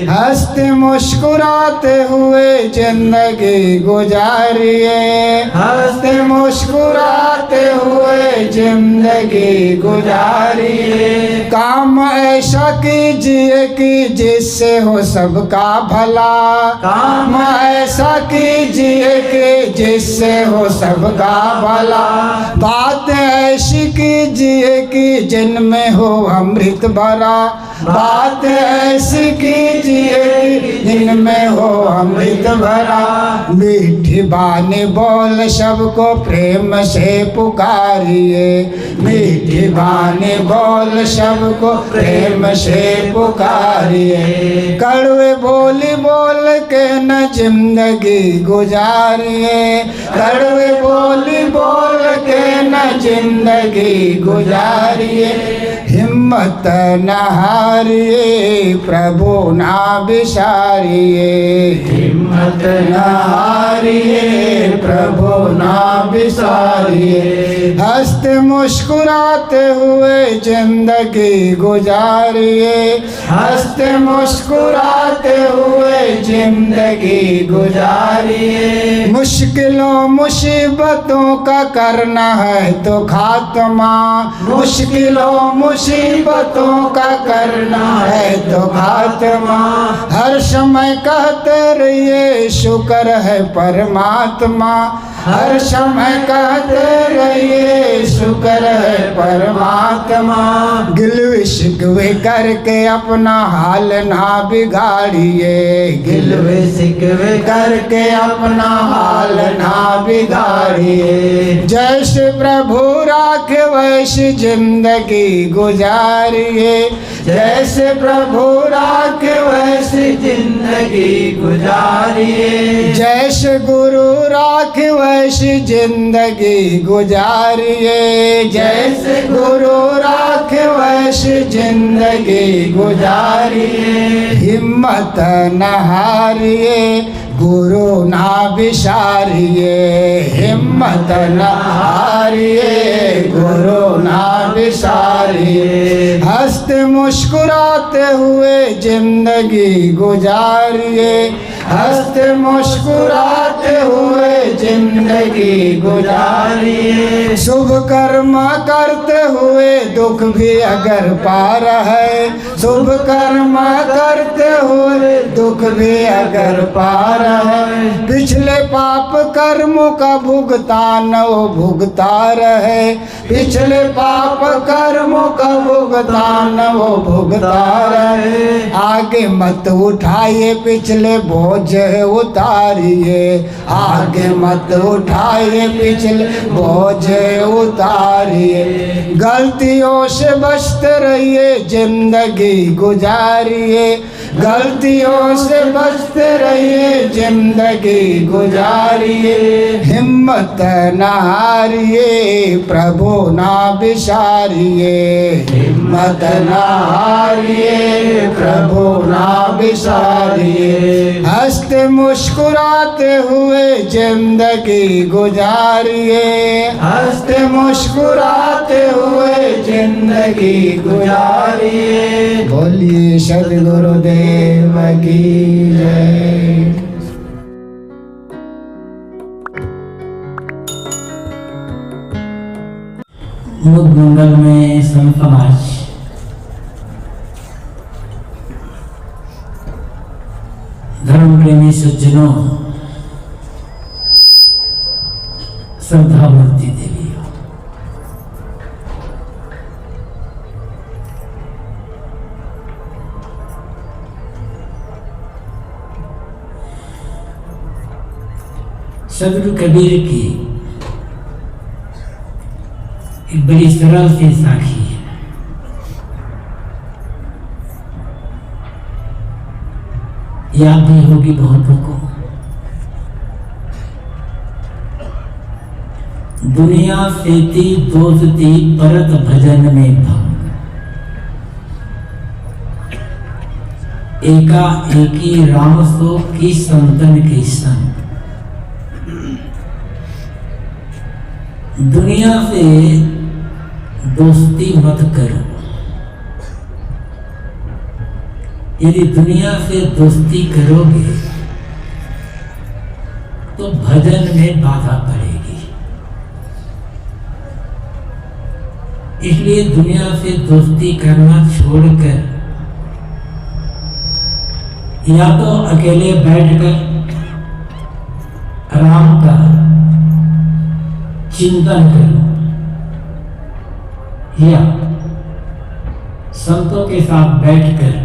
हंसते मुस्कुराते हुए जिंदगी गुजारिए, हंसते मुस्कुराते हुए जिंदगी गुजारिए। काम ऐसा कीजिए कि जिससे हो सबका भला, काम ऐसा कीजिए कि जिससे हो सबका भला। बात ऐसी कीजिए कि जिनमें हो अमृत भरा, बात ऐसी कीजिए जिनमें हो अमृत भरा। मीठी बानी बोल सबको प्रेम से पुकारिए, मीठी बानी बोल सबको प्रेम से पुकारिए। कड़वे बोली बोल के न जिंदगी गुजारिए, कड़वे बोली बोल के न जिंदगी गुजारिए। हिम्मत न हारिए प्रभु ना बिसारिए, हिम्मत न हारिए प्रभु ना बिसारिए। हंसते मुस्कुराते हुए जिंदगी गुजारिए, हंसते मुस्कुराते हुए जिंदगी गुजारिए। मुश्किलों मुसीबतों का करना है तो खात्मा, मुश्किलों मुसीबतों का करना है तो खात्मा। हर समय कहते रहिए शुक्र है परमात्मा, हर समय कहते रहिए शुक्र है परमात्मा। गिलवे शिकवे करके अपना हाल ना बिगाड़िए, गिलवे शिकवे करके अपना हाल ना बिगाड़िए। जैसे प्रभु राखे वैसी जिंदगी गुजारिए, जैसे प्रभु राखे वैसी जिंदगी गुजारिए। जैसे गुरु राखे वैसी जिंदगी गुजारिए, जैसे गुरु राखे वैसी जिंदगी गुजारिए। हिम्मत न हारिए गुरु ना बिसारिए, हिम्मत न हारिए गुरु ना बिसारिए। हंसते मुस्कुराते हुए जिंदगी गुजारिए, हंसते मुस्कुराते हुए जिंदगी गुजारिए। शुभ कर्म करते हुए दुख भी अगर पार है, शुभ कर्म करते हुए दुख भी अगर पार है। पिछले पाप कर्मों का भुगतान वो भुगता रहे, पिछले पाप कर्मों का भुगतान वो भुगता रहे। आगे मत उठाइए पिछले बोझ उतारिए, आगे मत उठाइए पिछले बोझ उतारिए। गलतियों से बचते रहिए जिंदगी गुजारिए, गलतियों से बचते रहिए जिंदगी गुजारिए। हिम्मत न हारिए प्रभु ना बिसारिए, हिम्मत न हारिए प्रभु ना बिसारिए। हंसते मुस्कुराते हुए जिंदगी गुजारिए, हंसते मुस्कुराते हुए जिंदगी गुजारिए। बोलिए सद्गुरुदेव की जय। मुद मंडल में संत समाज धर्म प्रेमी सज्जनों, श्रद्धा मूर्ति देवी, सदगुरु कबीर की एक बड़ी सरल सी साखी है। याद भी होगी बहुतों को। दुनिया सेती दोस्ती परत भजन में भंग, एका एकी राम सो की संतन की संग। दुनिया से दोस्ती मत करो, यदि दुनिया से दोस्ती करोगे तो भजन में बाधा पड़ेगी। इसलिए दुनिया से दोस्ती करना छोड़कर या तो अकेले बैठकर राम का चिंतन करो, या संतों के साथ बैठकर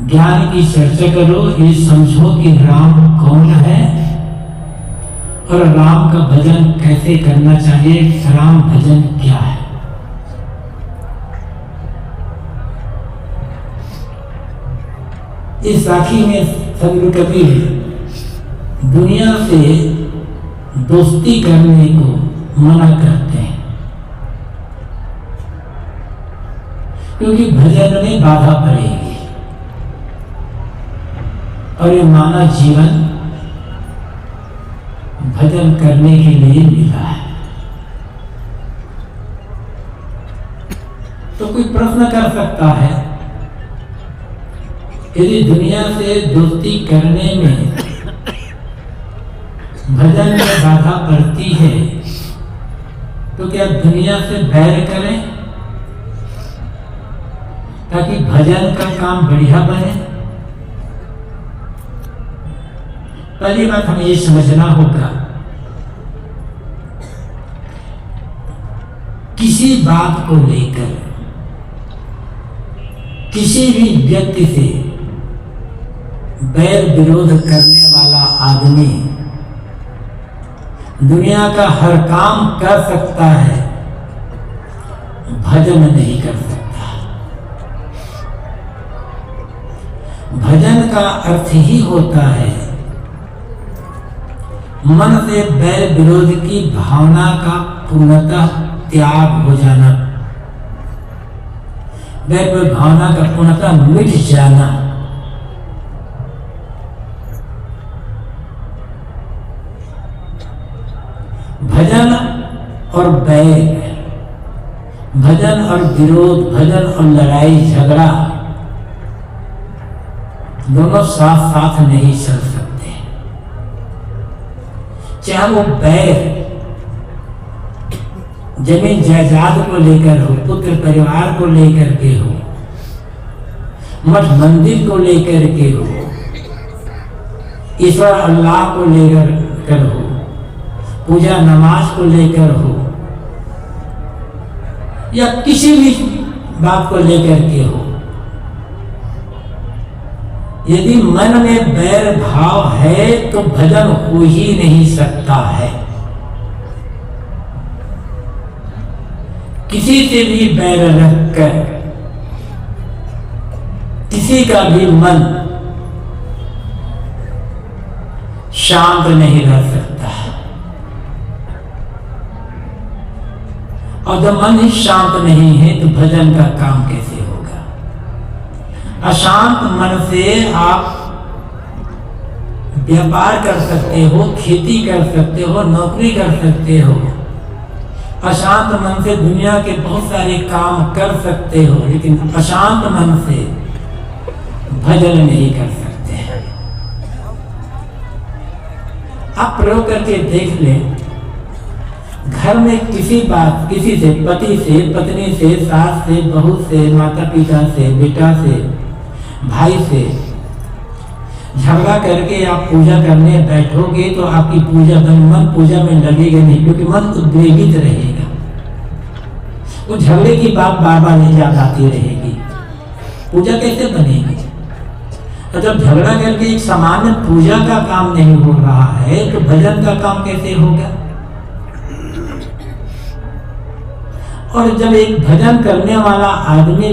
ज्ञान की चर्चा करो, ये समझो कि राम कौन है और राम का भजन कैसे करना चाहिए, राम भजन क्या है। इस साखी में सदगुरु कबीर दुनिया से दोस्ती करने को मना करते हैं, क्योंकि भजन में बाधा पड़ेगी और ये मानव जीवन भजन करने के लिए मिला है। तो कोई प्रश्न कर सकता है, यदि दुनिया से दोस्ती करने में भजन में बाधा पड़ती है तो क्या दुनिया से बैर करें ताकि भजन का काम बढ़िया बने? पहली बात हमें ये समझना होगा, किसी बात को लेकर किसी भी व्यक्ति से बैर विरोध करने वाला आदमी दुनिया का हर काम कर सकता है, भजन नहीं कर सकता। भजन का अर्थ ही होता है मन से बैर विरोध की भावना का पूर्णतः त्याग हो जाना, बैर विरोध भावना का पूर्णतः मिट जाना। भजन और बैर, भजन और विरोध, भजन और लड़ाई झगड़ा दोनों साथ साथ नहीं चल सकते। चाहे वो बैर जमीन जायदाद को लेकर हो, पुत्र परिवार को लेकर के हो, मठ मंदिर को लेकर के हो, ईश्वर अल्लाह को लेकर कर हो, पूजा नमाज को लेकर हो, या किसी भी बात को लेकर के हो, यदि मन में बैर भाव है तो भजन हो ही नहीं सकता है। किसी से भी बैर रखकर किसी का भी मन शांत नहीं रह सकता, और जब मन ही शांत नहीं है तो भजन का काम कैसे होगा? अशांत मन से आप व्यापार कर सकते हो, खेती कर सकते हो, नौकरी कर सकते हो। अशांत मन से दुनिया के बहुत सारे काम कर सकते हो, लेकिन अशांत मन से भजन नहीं कर सकते। आप प्रयोग करके देख लें, घर में किसी बात, किसी से, पति से, पत्नी से, सास से, बहू से, माता पिता से, बेटा से, भाई से झगड़ा करके आप पूजा करने बैठोगे तो आपकी पूजा मन पूजा में लगेगा नहीं, क्योंकि मन उद्वेलित रहेगा। वो झगड़े की बात बार बार याद आती रहेगी, पूजा कैसे बनेगी? और जब झगड़ा करके एक सामान्य पूजा का काम नहीं हो रहा है तो भजन का काम कैसे होगा? और जब एक भजन करने वाला आदमी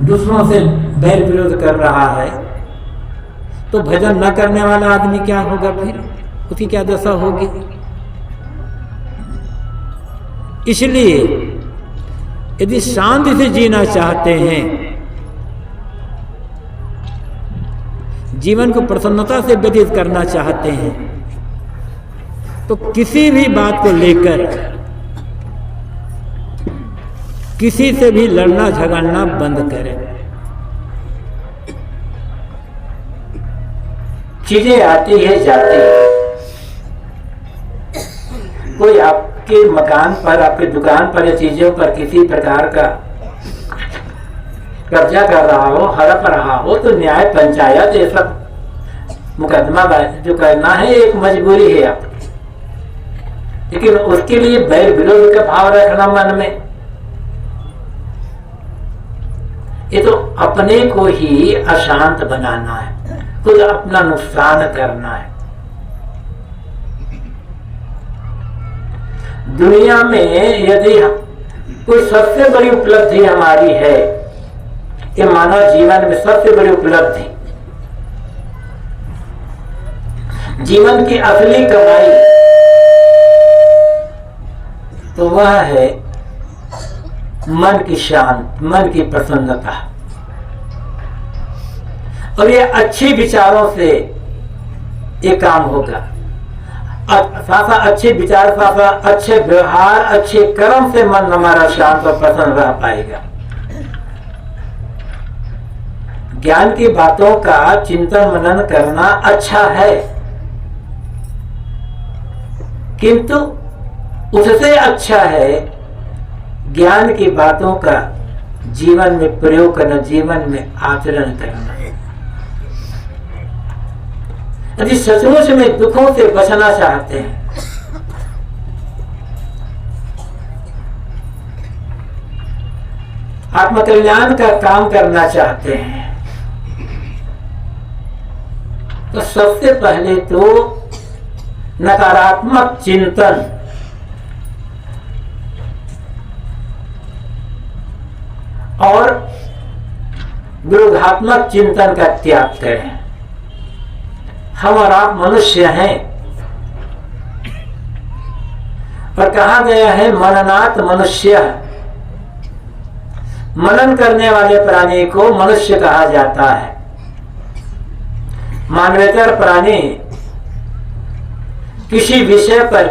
दूसरों से बैर विरोध कर रहा है तो भजन न करने वाला आदमी क्या होगा? फिर उसकी क्या दशा होगी? इसलिए यदि शांति से जीना चाहते हैं, जीवन को प्रसन्नता से व्यतीत करना चाहते हैं, तो किसी भी बात को लेकर किसी से भी लड़ना झगड़ना बंद करें। चीजें आती है जाती है, कोई आपके मकान पर, आपके दुकान पर या चीजों पर किसी प्रकार का कब्जा कर रहा हो, हड़प रहा हो, तो न्याय पंचायत ये सब मुकदमा जो करना है एक मजबूरी है आप, लेकिन उसके लिए बैर विरोध का भाव रखना मन में, ये तो अपने को ही अशांत बनाना है, खुद अपना नुकसान करना है। दुनिया में यदि कोई सबसे बड़ी उपलब्धि हमारी है कि मानव जीवन में सबसे बड़ी उपलब्धि, जीवन की असली कमाई, तो वह है मन की शांति, मन की प्रसन्नता। और ये अच्छे विचारों से ये काम होगा। साथ अच्छे विचार, साथ अच्छे व्यवहार, अच्छे कर्म से मन हमारा शांत और प्रसन्न रह पाएगा। ज्ञान की बातों का चिंतन मनन करना अच्छा है, किंतु उससे अच्छा है ज्ञान की बातों का जीवन में प्रयोग करना, जीवन में आचरण करना। यदि सचमुच में दुखों से बचना चाहते हैं, आत्मकल्याण का काम करना चाहते हैं, तो सबसे पहले तो नकारात्मक चिंतन और विरोधात्मक चिंतन का त्याग करें। हम और आप मनुष्य हैं, और कहा गया है मननात् मनुष्य, मनन करने वाले प्राणी को मनुष्य कहा जाता है। मानवेतर प्राणी किसी विषय पर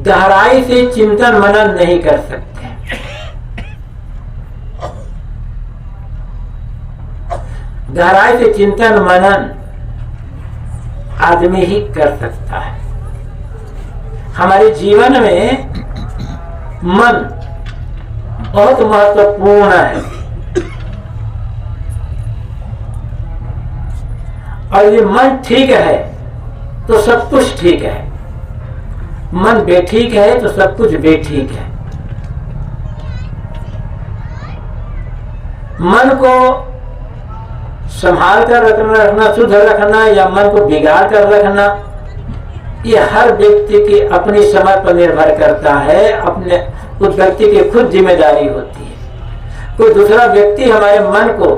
गहराई से चिंतन मनन नहीं कर सकते। गहराई से चिंतन मनन आदमी ही कर सकता है। हमारे जीवन में मन बहुत महत्वपूर्ण है, और ये मन ठीक है तो सब कुछ ठीक है, मन बेठीक है तो सब कुछ बेठीक है। मन को संभाल कर रखना, शुद्ध रखना या मन को बिगाड़ कर रखना, ये हर व्यक्ति की अपनी समझ पर निर्भर करता है, अपने उस व्यक्ति की खुद जिम्मेदारी होती है। कोई दूसरा व्यक्ति हमारे मन को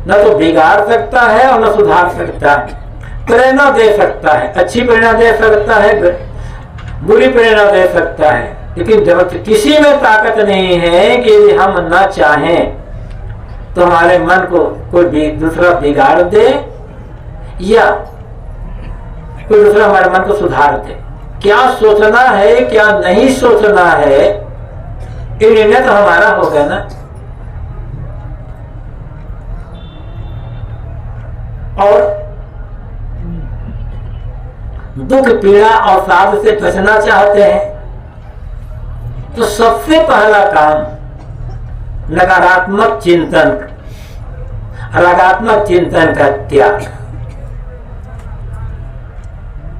न तो बिगाड़ सकता है और न सुधार सकता है। प्रेरणा दे सकता है, अच्छी प्रेरणा दे सकता है, बुरी प्रेरणा दे सकता है, लेकिन जब किसी में ताकत नहीं है कि यदि हम न चाहें तो हमारे मन को कोई भी दूसरा बिगाड़ दे या कोई दूसरा हमारे मन को सुधार दे। क्या सोचना है क्या नहीं सोचना है, ये निर्णय तो हमारा होगा ना। और दुख पीड़ा और साध से बचना चाहते हैं तो सबसे पहला काम नकारात्मक चिंतन, नकारात्मक चिंतन का त्याग।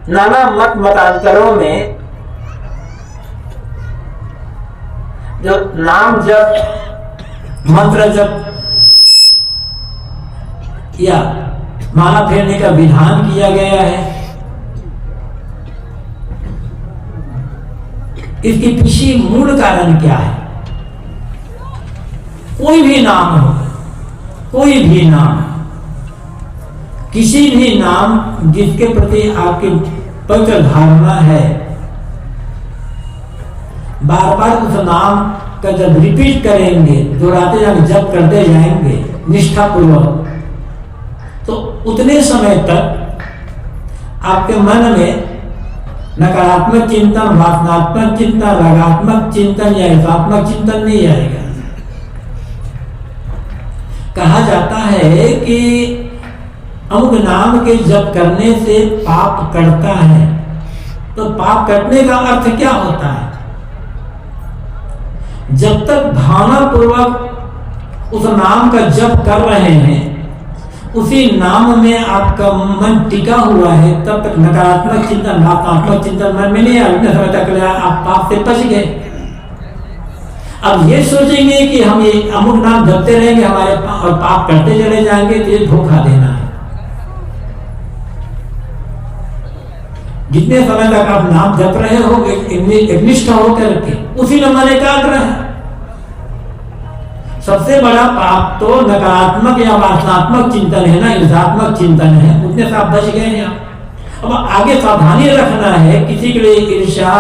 नाना मत मतांतरों में जो नाम जप, मंत्र जप या माला फेरने का विधान किया गया है, इसके पीछे मूल कारण क्या है? कोई भी नाम हो, कोई भी नाम, किसी भी नाम जिसके प्रति आपकी पवित्र धारणा है, बार बार उस नाम का जब रिपीट करेंगे, दोहराते जाएंगे, जप करते जाएंगे निष्ठापूर्वक, तो उतने समय तक आपके मन में नकारात्मक चिंतन, वासनात्मक चिंतन, रागात्मक चिंतन या हिंसात्मक चिंतन नहीं आएगा। कहा जाता है कि अमुक नाम के जप करने से पाप कटता है, तो पाप कटने का अर्थ क्या होता है? जब तक भावना पूर्वक उस नाम का जप कर रहे हैं, उसी नाम में आपका मन टिका हुआ है, तब तक नकारात्मक चिंतन, भावनात्मक चिंतन मन में नहीं आया, उतने समय तक आप पाप से बच गए। अब ये सोचेंगे कि हम ये अमुक नाम जपते रहेंगे हमारे और पाप करते चले जाएंगे, तो ये धोखा देना है। जितने समय तक आप नाम जप रहे हो एकनिष्ठ होकर के, उसी में मन एकाग्र है। सबसे बड़ा पाप तो नकारात्मक या वासनात्मक चिंतन है ना, ईर्ष्यात्मक चिंतन है। उतने से आप बच गए हैं। अब आगे सावधानी रखना है, किसी के लिए ईर्ष्या,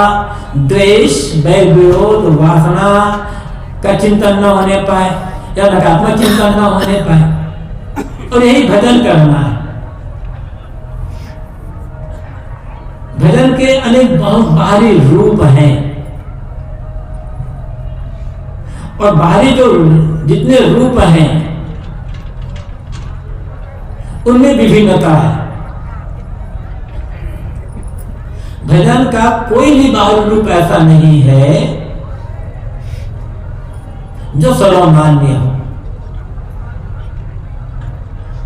द्वेष, बैर विरोध, वासना का चिंतन न होने पाए या नकारात्मक चिंतन न होने पाए। और यही भजन करना है। भजन के अनेक बहुत बाहरी रूप हैं, और बाहरी जो जितने रूप हैं उनमें विभिन्नता है। भजन का कोई भी बाहरी रूप ऐसा नहीं है जो सर्वमान्य हो।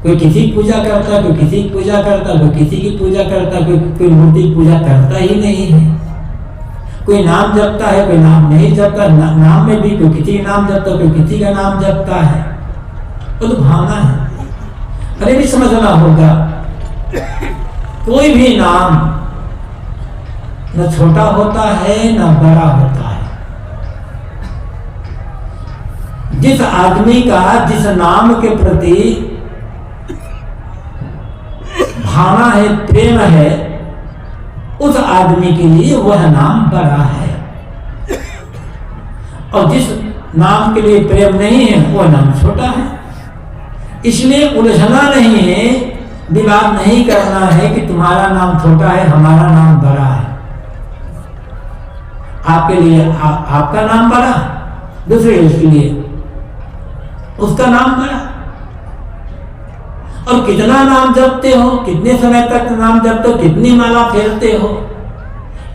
कोई किसी की पूजा करता, कोई किसी की पूजा करता, कोई किसी की पूजा करता, कोई मूर्ति की पूजा करता ही नहीं है। कोई नाम जपता है, कोई नाम नहीं जपता। नाम में भी कोई किसी का नाम जपता, कोई किसी का नाम जपता है। वो तो भावना है। अरे भी समझना होगा, कोई भी नाम न छोटा होता है न बड़ा होता है। जिस आदमी का जिस नाम के प्रति भावना है, प्रेम है, उस आदमी के लिए वह नाम बड़ा है। और जिस नाम के लिए प्रेम नहीं है वह नाम छोटा है। इसलिए उलझना नहीं है, विवाद नहीं करना है कि तुम्हारा नाम छोटा है, हमारा नाम बड़ा है। आपके लिए आपका नाम बड़ा, दूसरे के लिए उसका नाम बड़ा। और कितना नाम जपते हो, कितने समय तक नाम जपते हो, कितनी माला फेरते हो,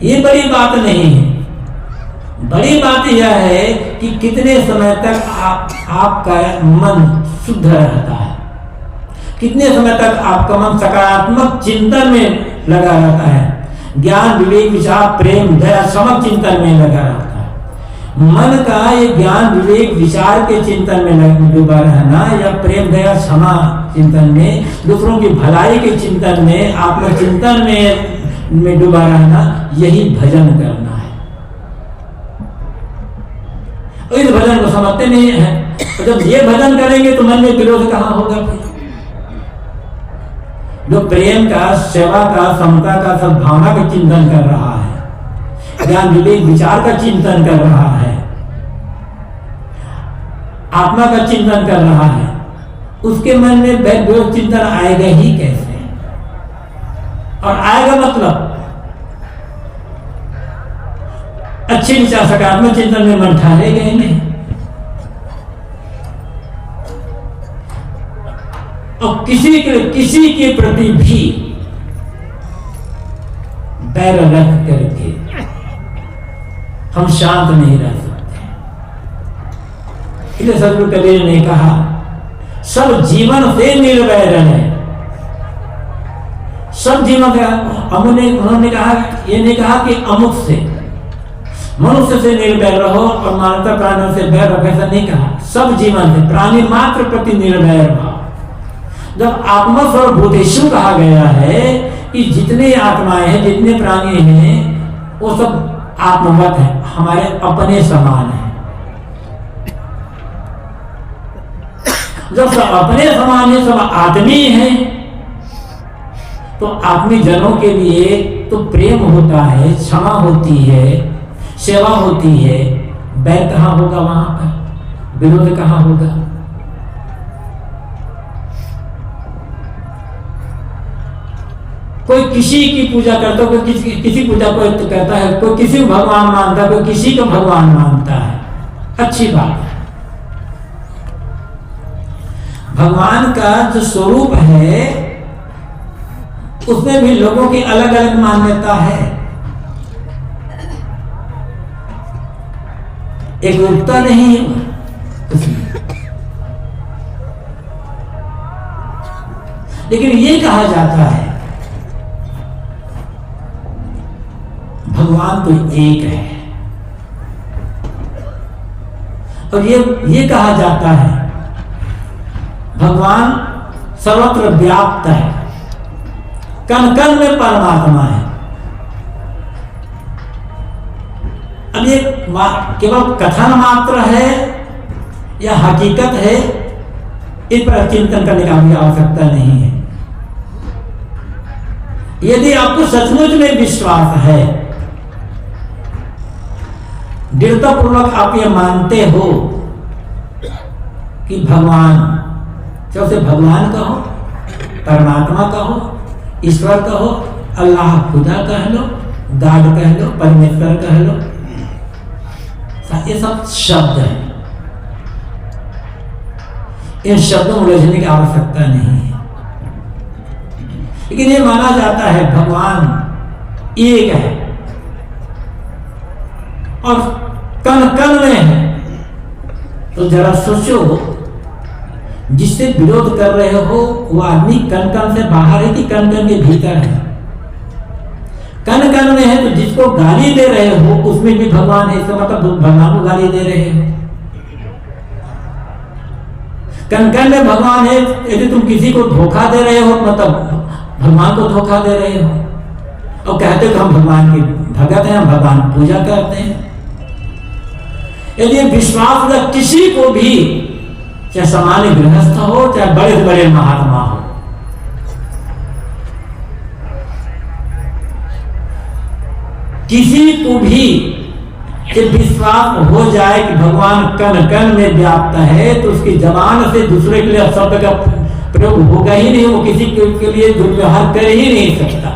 ये बड़ी बात नहीं है। बड़ी बात यह है कि कितने समय तक आपका मन शुद्ध रहता है, कितने समय तक आपका मन सकारात्मक चिंतन में लगा रहता है, ज्ञान विवेक विचार प्रेम दया समक चिंतन में लगा रहता है। मन का ये ज्ञान विवेक विचार के चिंतन में डूबा रहना या प्रेम दया क्षमा चिंतन में, दूसरों की भलाई के चिंतन में, आत्मचिंतन में डूबा रहना, यही भजन करना है। और इस भजन को समझते नहीं है। तो जब ये भजन करेंगे तो मन में विरोध कहाँ होगा फिर? जो प्रेम का, सेवा का, समता का, सद्भावना का चिंतन कर रहा है, ज्ञान विवेक विचार का चिंतन कर रहा है, आत्मा का चिंतन कर रहा है, उसके मन में वैर विरोध चिंतन आएगा ही कैसे? और आएगा मतलब अच्छे विचार सकारात्मक चिंतन में मन ठहरेगा ही नहीं। और किसी के प्रति भी बैर रख करके हम शांत नहीं रह सकते। इसलिए सदगुरु कबीर ने कहा, सब जीवन से निर्वैर रहे। सब जीवन का उन्होंने कहा, ये नहीं कहा कि अमुक से, मनुष्य से निर्वैर रहो और मानवता प्राणियों से बैर रखो, ऐसा नहीं कहा। सब जीवन से, प्राणी मात्र प्रति निर्वैर भाव। जब आत्मस्वरूप भूतेषु कहा गया है कि जितने आत्माएं हैं, जितने प्राणी हैं, वो सब आत्मवत है, हमारे अपने समान है। जब सब अपने समान है, सब आदमी है, तो आदमी जनों के लिए तो प्रेम होता है, क्षमा होती है, सेवा होती है। बैर कहाँ होगा? वहां पर विरोध कहाँ होगा? कोई किसी की पूजा करता है, कोई किसी पूजा को तो कहता है, कोई किसी को भगवान मानता है, कोई किसी को भगवान मानता है। अच्छी बात है। भगवान का जो स्वरूप है उसमें भी लोगों की अलग अलग मान्यता है, एक रूपता नहीं है उसमें। लेकिन ये कहा जाता है भगवान तो एक है। और ये कहा जाता है भगवान सर्वत्र व्याप्त है, कण कण में परमात्मा है। अब ये केवल कथन मात्र है या हकीकत है, इस पर चिंतन करने का भी आवश्यकता नहीं है। यदि आपको सचमुच में विश्वास है, दृढ़तापूर्वक आप ये मानते हो कि भगवान, चाहे उसे भगवान कहो, परमात्मा कहो, ईश्वर कहो, अल्लाह खुदा कह लो, गॉड कह लो, परमेश्वर कह लो, ये सब शब्द है। इन शब्दों में उलझने की आवश्यकता नहीं है। लेकिन ये माना जाता है भगवान एक है और कण कण में है, तो जरा सोचो, जिससे विरोध कर रहे हो वो आदमी कण कण से बाहर है कि कण कण के भीतर है? कण कण में है, तो जिसको गाली दे रहे हो उसमें भी भगवान है, इसका मतलब भगवान को गाली दे रहे हो। कण कण में भगवान है, यदि तुम किसी को धोखा दे रहे हो मतलब भगवान को धोखा दे रहे हो, और कहते हो हम भगवान की भगत हैं, हम भगवान पूजा करते हैं। यदि विश्वास है किसी को भी, चाहे सामान्य गृहस्थ हो चाहे बड़े से बड़े महात्मा हो, किसी को भी ये विश्वास हो जाए कि भगवान कण कण में व्याप्त है, तो उसकी जबान से दूसरे के लिए शब्द का प्रयोग होगा ही नहीं, वो किसी के लिए दुर्व्यवहार कर ही नहीं सकता,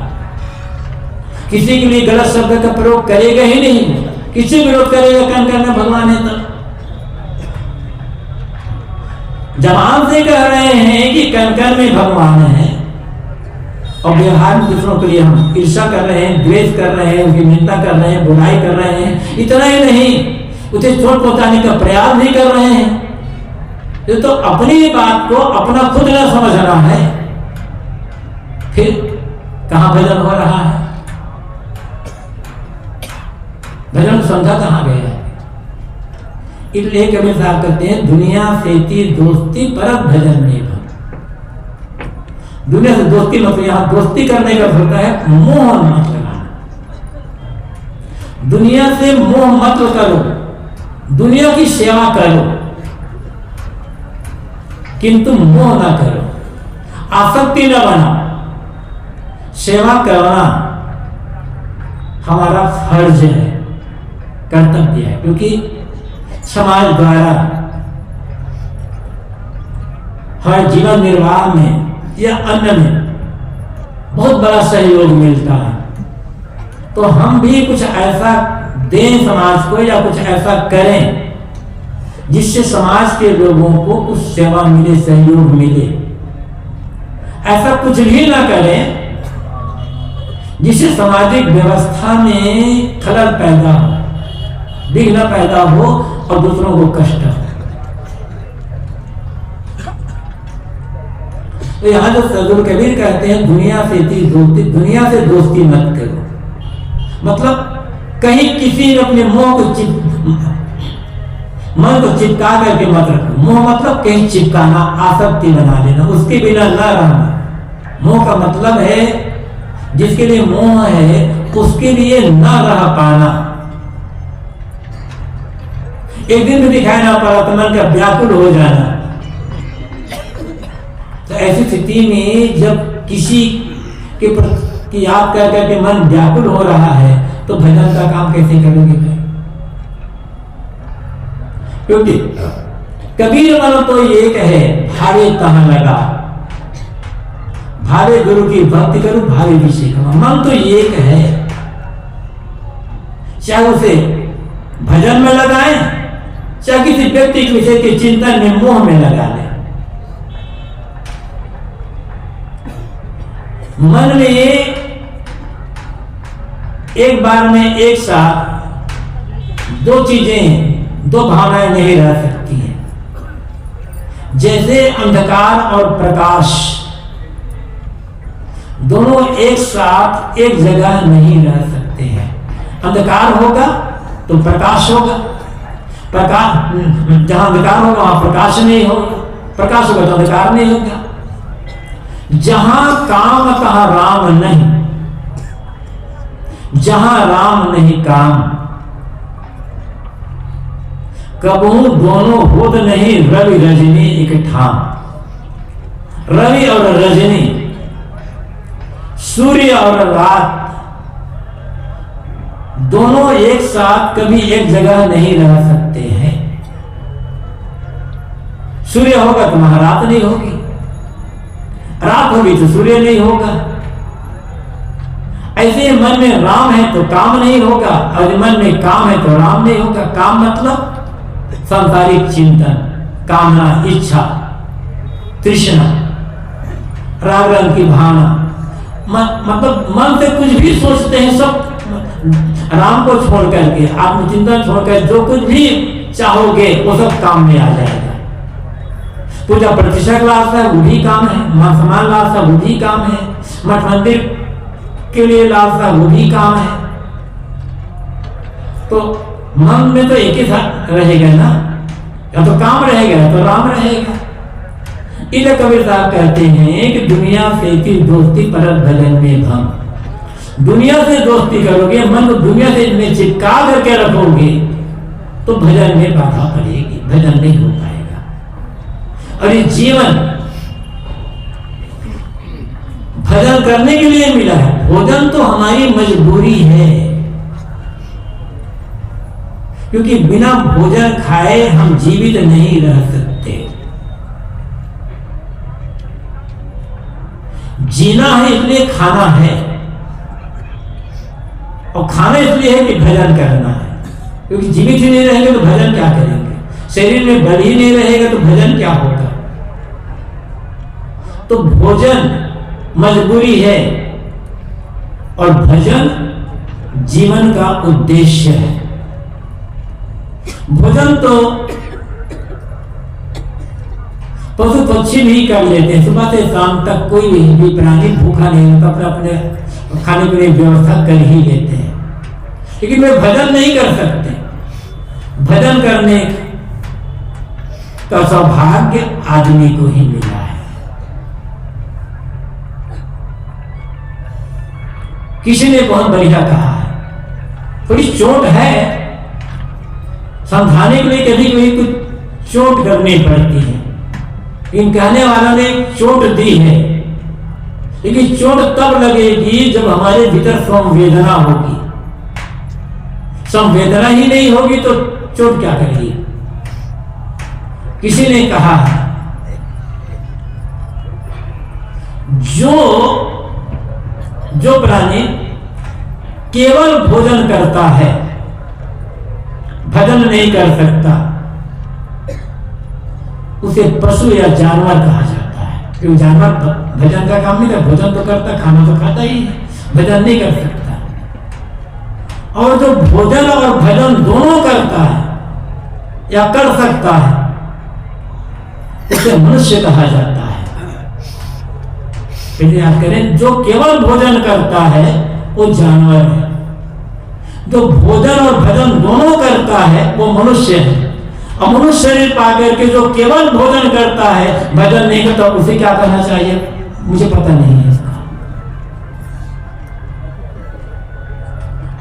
किसी के लिए गलत शब्द का प्रयोग करेगा ही नहीं, किसी विरोध करेगा कण कण में भगवान है। तब जबान से कह रहे हैं कि कण कण में भगवान है, और व्यवहार में दूसरों के लिए हम ईर्ष्या कर रहे हैं, द्वेष कर रहे हैं, उसकी निंदा कर रहे हैं, बुराई कर रहे हैं। इतना ही नहीं, उसे चोट पहुंचाने का प्रयास नहीं कर रहे हैं। ये तो अपनी बात को अपना खुद न समझना है, फिर कहां भजन हो रहा है? भजन समझा कहां गया है? इसलिए कबीर साहब कहते हैं दुनिया से दोस्ती परत भजन नहीं। दुनिया से दोस्ती मतलब यहां दोस्ती करने का होता है मोह मत लगाना, दुनिया से मोह मत करो, दुनिया की सेवा करो किंतु मोह ना करो, आसक्ति न बना। सेवा करना हमारा फर्ज है, कर्तव्य है, क्योंकि समाज द्वारा हर जीवन निर्वाह में या अन्य में बहुत बड़ा सहयोग मिलता है, तो हम भी कुछ ऐसा दें समाज को या कुछ ऐसा करें जिससे समाज के लोगों को कुछ सेवा मिले, सहयोग मिले। ऐसा कुछ भी ना करें जिससे सामाजिक व्यवस्था में खलल पैदा हो, विघ्न पैदा हो और दूसरों को कष्ट हो। तो यहां जो सदगुरु कबीर कहते हैं दुनिया से दोस्ती, दुनिया से दोस्ती मत करो, मतलब कहीं किसी ने अपने मोह को मन को चिपका करके मत रखो। मोह मतलब कहीं चिपकाना, आसक्ति बना लेना, उसके बिना न रहना। मोह का मतलब है जिसके लिए मोह है उसके लिए न रह पाना। एक दिन भी दिखाई ना पड़ा तो मन का व्याकुल हो जाना। तो ऐसी स्थिति में जब किसी के प्रति याद कर करके मन व्याकुल हो रहा है तो भजन का काम कैसे करोगे भाई? क्योंकि कबीर मन तो एक है, भावे तहां लगा, भावे गुरु की भक्ति करूं, भावे विषय करूं। मन तो एक है, चाहे उसे भजन में लगाएं, चाहे किसी व्यक्ति के विषय के चिंतन में, मोह में लगा ले। मन में एक बार में एक साथ दो चीजें, दो भावनाएं नहीं रह सकती हैं। जैसे अंधकार और प्रकाश दोनों एक साथ एक जगह नहीं रह सकते हैं। अंधकार होगा तो प्रकाश होगा, प्रकाश, जहां अंधकार होगा वहां प्रकाश नहीं होगा, प्रकाश होगा तो अंधकार नहीं होगा। जहां काम तहां राम नहीं, जहां राम नहीं काम, कबहू दोनों होत नहीं रवि रजनी एक ठाम। रवि और रजनी, सूर्य और रात, दोनों एक साथ कभी एक जगह नहीं रह सकते हैं। सूर्य होगा तो वहां रात नहीं होगी, रात होगी तो सूर्य नहीं होगा। ऐसे मन में राम है तो काम नहीं होगा, और मन में काम है तो राम नहीं होगा। काम मतलब सांसारिक चिंतन, कामना, इच्छा, तृष्णा, राग रंग की भावना, मतलब मन से कुछ भी सोचते हैं सब राम को छोड़ करके, आत्मचिंतन छोड़कर जो कुछ भी चाहोगे वो सब काम में आ जाएगा। पूजा प्रतिष्ठा का लालसा है वो भी काम है, मान सम्मान लालसा वो भी काम है, मठ मंदिर के लिए लालसा वो भी काम है। तो मन में तो एक ही साथ रहेगा ना, या तो काम रहेगा या तो राम रहेगा। इधर कबीर साहब कहते हैं कि दुनिया से की दोस्ती परत भजन में भंग। दुनिया से दोस्ती करोगे, मन को दुनिया से में चिपका करके रखोगे तो भजन में बाधा पड़ेगी, भजन नहीं हो पाएगा। और ये जीवन भजन करने के लिए मिला है, भोजन तो हमारी मजबूरी है, क्योंकि बिना भोजन खाए हम जीवित नहीं रह सकते। जीना है इसलिए खाना है, और खाना इसलिए है कि भजन करना है, क्योंकि जीवित ही नहीं रहेंगे तो भजन क्या करेंगे, शरीर में बल ही नहीं रहेगा तो भजन क्या होगा। तो भोजन मजबूरी है और भजन जीवन का उद्देश्य है। भोजन तो पशु पक्षी भी कर लेते हैं, सुबह से शाम तक कोई भी प्राणी भूखा नहीं होता, अपने खाने पीने की व्यवस्था कर ही लेते हैं, लेकिन वे भजन नहीं कर सकते। भजन करने का सौभाग्य आदमी को ही मिला है। किसी ने बहुत बढ़िया कहा है, थोड़ी चोट है, समझाने के लिए कभी कभी कुछ चोट करनी पड़ती है, इन कहने वालों ने चोट दी है, लेकिन चोट तब लगेगी जब हमारे भीतर संवेदना होगी। संवेदना ही नहीं होगी तो चोट क्या करेगी। किसी ने कहा है, जो प्राणी केवल भोजन करता है, भजन नहीं कर सकता, उसे पशु या जानवर कहा जाता है। क्योंकि जानवर भजन का काम नहीं करता, भोजन तो करता, खाना तो खाता ही है, भजन नहीं कर सकता। और जो भोजन और भजन दोनों करता है या कर सकता है उसे मनुष्य कहा जाता है। फिर याद करें, जो केवल भोजन करता है वो जानवर है, जो भोजन और भजन दोनों करता है वो मनुष्य है। और मनुष्य शरीर पाकर के जो केवल भोजन करता है, भजन नहीं करता, उसे क्या करना चाहिए मुझे पता नहीं है इसका,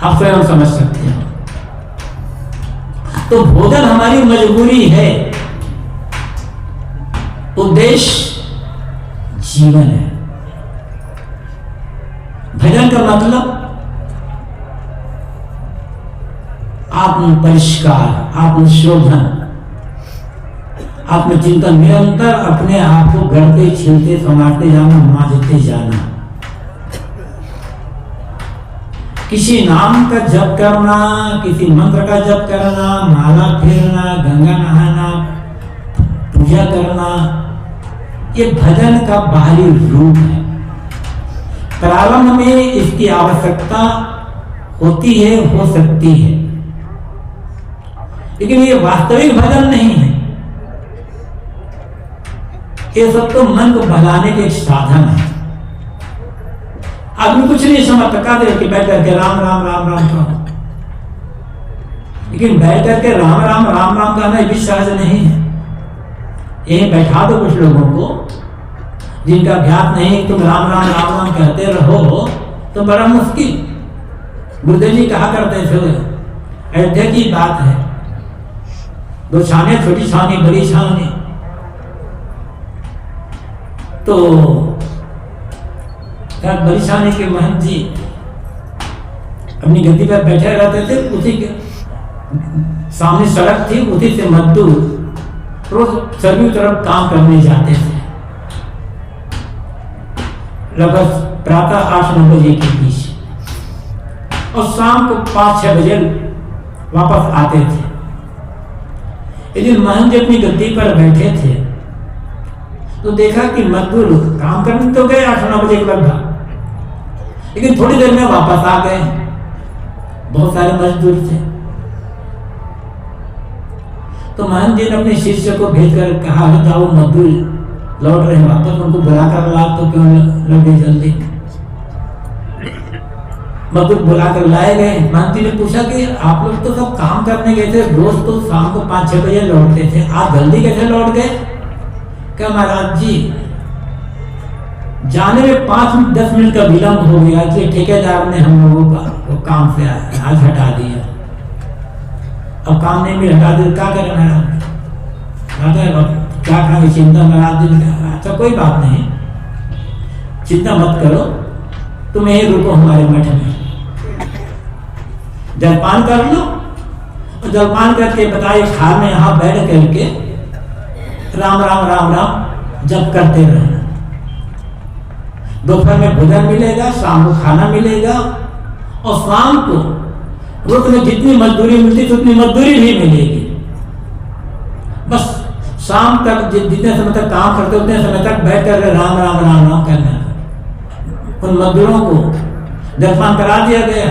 आप स्वयं समझ सकते हैं। तो भोजन हमारी मजबूरी है, उद्देश्य जीवन है। भजन का मतलब आत्म परिष्कार, आत्मशोधन, आत्मचिंतन, निरंतर अपने आप को गढ़ते छीलते संवारते जाना, मांझते जाना। किसी नाम का जप करना, किसी मंत्र का जप करना, माला फेरना, गंगा नहाना, पूजा करना, ये भजन का बाहरी रूप है। प्रारंभ में इसकी आवश्यकता होती है, हो सकती है, लेकिन ये वास्तविक भजन नहीं है। ये सब तो मन को बहलाने के एक साधन है। आदमी कुछ नहीं समझता, कहा दे कि बैठ करके राम राम राम राम करो, लेकिन बैठ करके राम राम राम राम कहना भी सहज नहीं है। यही बैठा दो कुछ लोगों को जिनका अभ्यास नहीं, तुम राम राम राम राम कहते रहो तो बड़ा मुश्किल। गुरुदेव जी कहा करते थे, अयोध्या की बात है, दो छाने, छोटी छानी बड़ी छानी, तो बड़ी छानी के महंत जी अपनी गद्दी पर बैठे रहते थे, उसी के सामने सड़क थी, उसी से मजदूर रोज सभी तरफ काम करने जाते थे। लगभग प्रातः 8-9 बजे के बीच और शाम को 5-6 बजे वापस आते थे। एक दिन महंत जी अपनी गद्दी पर बैठे थे तो देखा कि मजदूर काम करने तो गए 8-9 बजे के लगभग, लेकिन थोड़ी देर में वापस आ गए। बहुत सारे मजदूर थे तो महंत जी ने अपने शिष्य को भेजकर कहा, जाओ मजदूर लौट रहे हैं वापस, उनको बुलाकर ला, तो क्यों लगे जल्दी। मजदूर बुलाकर लाए गए। महंत जी ने पूछा कि आप लोग तो सब काम करने गए थे, रोज तो शाम को 5-6 बजे लौटते थे, आप जल्दी कैसे लौट गए? क्या महाराज जी, जाने में 5-10 मिनट का विलंब हो गया कि ठेकेदार ने हम लोगों का वो काम से आज हटा दिया। अब काम नहीं भी हटा दिया, क्या करें महाराज? क्या करेंगे? चिंता महाराज जी, अच्छा कोई बात नहीं, चिंता मत करो, तुम यहीं रुको हमारे मठ में, जलपान कर लो, और जलपान करके बताइए खार में यहाँ बैठ करके राम राम राम राम जप करते रहना। दोपहर में भोजन मिलेगा, शाम को खाना मिलेगा, और शाम को रोज में जितनी मजदूरी मिलती उतनी मजदूरी भी मिलेगी। बस शाम तक जितने समय तक काम करते उतने समय तक बैठ कर राम राम राम राम करना। उन मजदूरों को जलपान करा दिया गया,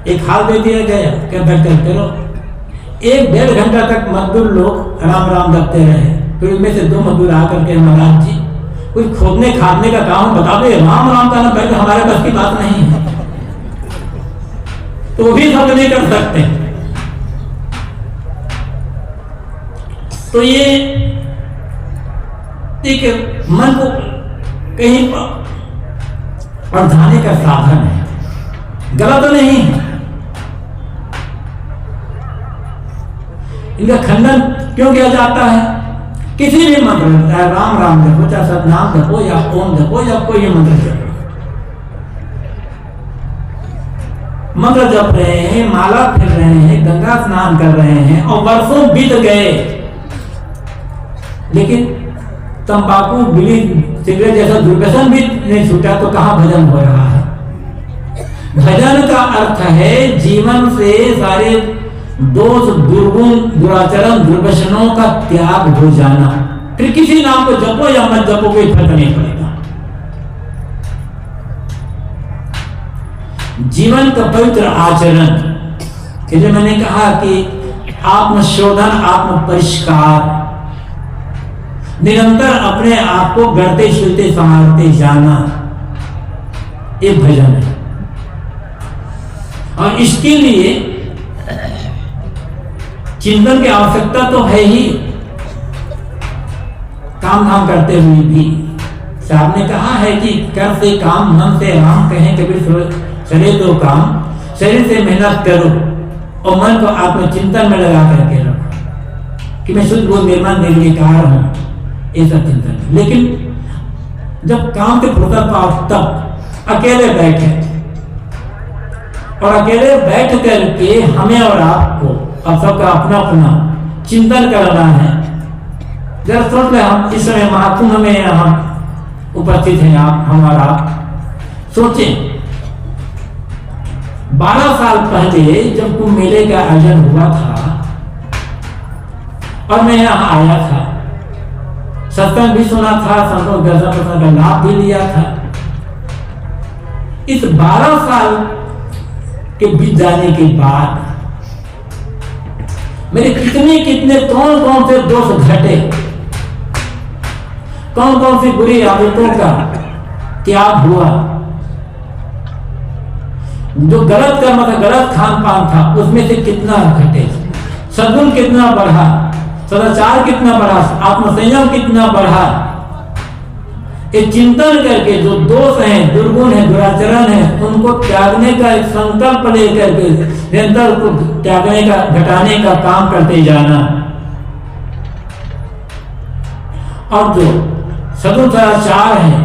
एक हाल दे दिया गया कि बैठ कर करो। 1-1.5 घंटा तक मजदूर लोग राम राम जपते रहे। फिर उनमें से 2 मजदूर आकर के, महाराज जी कुछ खोदने खादने का काम बता दो, राम राम करना बैठ हमारे बस की बात नहीं है, तो भी सब नहीं कर सकते। तो ये एक मन को कहीं बढ़ाने का साधन है, गलत नहीं है। इनका खंडन क्यों किया जाता है? किसी भी मंत्र, चाहे राम राम जपो, चाहे सतनाम जपो, या ओम जपो, या कोई मंत्र जपो, मंत्र जप रहे हैं, माला फिर रहे हैं, गंगा स्नान कर रहे हैं, और वर्षों बीत गए, लेकिन तंबाकू, बीड़ी, सिगरेट जैसा दुर्व्यसन भी नहीं छूटा, तो कहाँ भजन हो रहा है? भजन का अर्थ है जीवन से सारे दोष, दुर्गुण, दुराचरण, दुर्व्यसनों का त्याग हो जाना। फिर किसी नाम को जपो या मत जपो, कोई फर्क नहीं पड़ेगा। जीवन का पवित्र आचरण, कि जो मैंने कहा कि आत्मशोधन, आत्म परिष्कार, निरंतर अपने आप को गढ़ते शुलते संभालते जाना, ये भजन है। और इसके लिए चिंतन की आवश्यकता तो है ही, काम धाम करते हुए भी। साहब ने कहा है कि कर से काम, मन से राम, कहें कबीर शरीर दो काम, शरीर से मेहनत करो और मन को आत्मचिंतन में लगा करके रखो कि मैं शुद्ध बोध निर्माण निर्विकार हूं, ये सब चिंतन। लेकिन जब काम के फुर्सत पाओ तब अकेले बैठे, और अकेले बैठ करके हमें और आपको, अब सबका अपना अपना चिंतन करना है। जरा सोच ले, हम इस समय महाकुंभ में हम उपस्थित हैं, हम और आप सोचें 12 साल पहले जब कुंभ मेले का आयोजन हुआ था और मैं यहाँ आया था, सत्संग भी सुना था, संतों दर्शन का लाभ भी लिया था। इस 12 साल के बीत जाने के बाद मेरे कितने कौन कौन से दोष घटे, कौन कौन सी बुरी आदतों का त्याग हुआ, जो गलत कर्म था, गलत खान पान था, उसमें से कितना घटे। सद्गुण कितना बढ़ा, सदाचार कितना बढ़ा, आत्मसंयम कितना बढ़ा, ये चिंतन करके जो दोष हैं, दुर्गुण है, दुराचरण है, उनको त्यागने का एक संकल्प लेकर के निरंतर उसको त्यागने का, घटाने का काम करते जाना। और जो सद्गुण सदाचार है,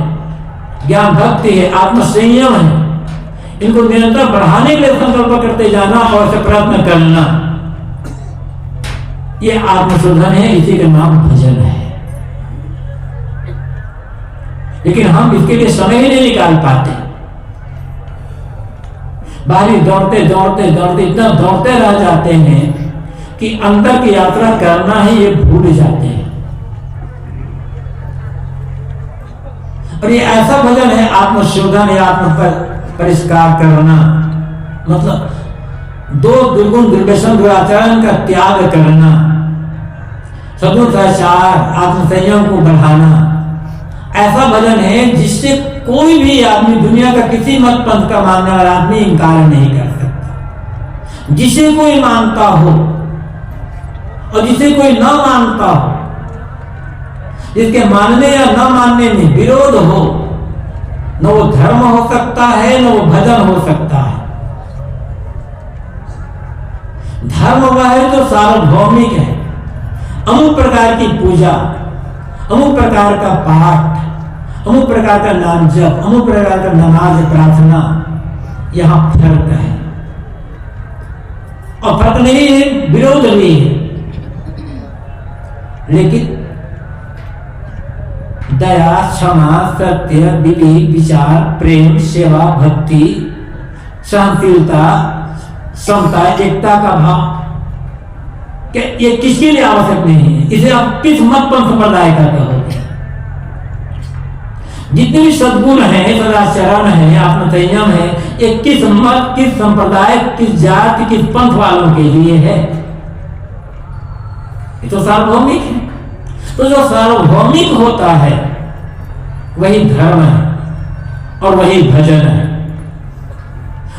ज्ञान भक्ति है, आत्मसंयम है, इनको निरंतर बढ़ाने के लिए संकल्प करते जाना और इसे प्रयत्न करना, ये आत्मशोधन है, इसी का नाम भजन है। लेकिन हम इसके लिए समय ही नहीं निकाल पाते, बाहरी दौड़ते दौड़ते दौड़ते इतना दौड़ते रह जाते हैं कि अंदर की यात्रा करना ही ये भूल जाते हैं। और ये ऐसा भजन है आत्मशोधन या आत्म परिष्कार करना, मतलब दो दुर्गुण दुर्व्यसन दुराचरण का त्याग करना, सद्गुण सदाचार आत्मसंयम को बढ़ाना। ऐसा भजन है जिससे कोई भी आदमी, दुनिया का किसी मत पंथ का मानने वाला आदमी इनकार नहीं कर सकता। जिसे कोई मानता हो और जिसे कोई न मानता हो, जिसके मानने या न मानने में विरोध हो, न वो धर्म हो सकता है न वो भजन हो सकता है। धर्म वह है जो सार्वभौमिक है, अमुक प्रकार की पूजा, अमुक प्रकार का पाठ, अमुक प्रकार का नाम जप, अमुक प्रकार का नमाज प्रार्थना, यहां फर्क है। और फर्क नहीं है, विरोध भी है, लेकिन दया, क्षमा, सत्य, विवेक, विचार, प्रेम, सेवा, भक्ति, सहनशीलता, समता, एकता का भाव, कि ये किसके लिए आवश्यक नहीं है। इसे आप किस मत पंथ संप्रदाय का कहोगे। जितने भी सद्गुण है, सदाचरण है, आत्मसंयम है, ये किस मत, किस संप्रदाय, किस जाति, किस पंथ वालों के लिए है। ये तो सार्वभौमिक है। तो जो सार्वभौमिक होता है वही धर्म है और वही भजन है।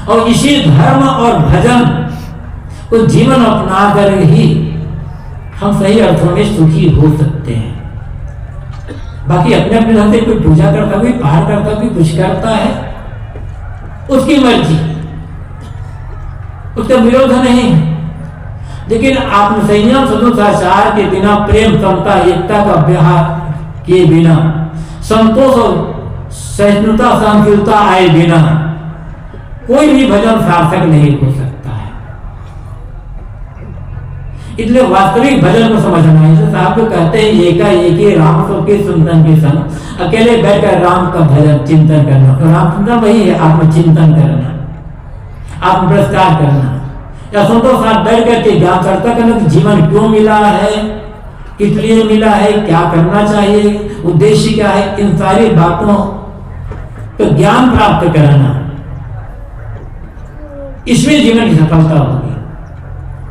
और इसी धर्म और भजन को जीवन अपना कर ही हम सही अर्थों में सुखी हो सकते हैं। बाकी अपने अपने ढंग से कोई पूजा करता, कोई पाठ करता, कोई कुछ करता है, उसकी मर्जी, उसका विरोध नहीं है। लेकिन आत्मसंयम सद्गुण सदाचार के बिना, प्रेम, समता, एकता का व्यवहार किए बिना, संतोष और सहिष्णुता, सहनशीलता आए बिना कोई भी भजन सार्थक नहीं हो सकता है। इसलिए वास्तविक भजन को समझना है। जैसे साहब को कहते हैं एकाएकी राम सो के चिंतन के संग अकेले बैठकर राम का भजन चिंतन करना। तो राम चिंतन वही है, आत्मचिंतन करना, आत्म पुरस्कार करना, या संतों साथ बैठ करके ज्ञान चर्चा करना कि जीवन क्यों मिला है, किस लिए मिला है, क्या करना चाहिए, उद्देश्य क्या है, इन सारी बातों तो ज्ञान प्राप्त करना, इसमें जीवन की सफलता होगी।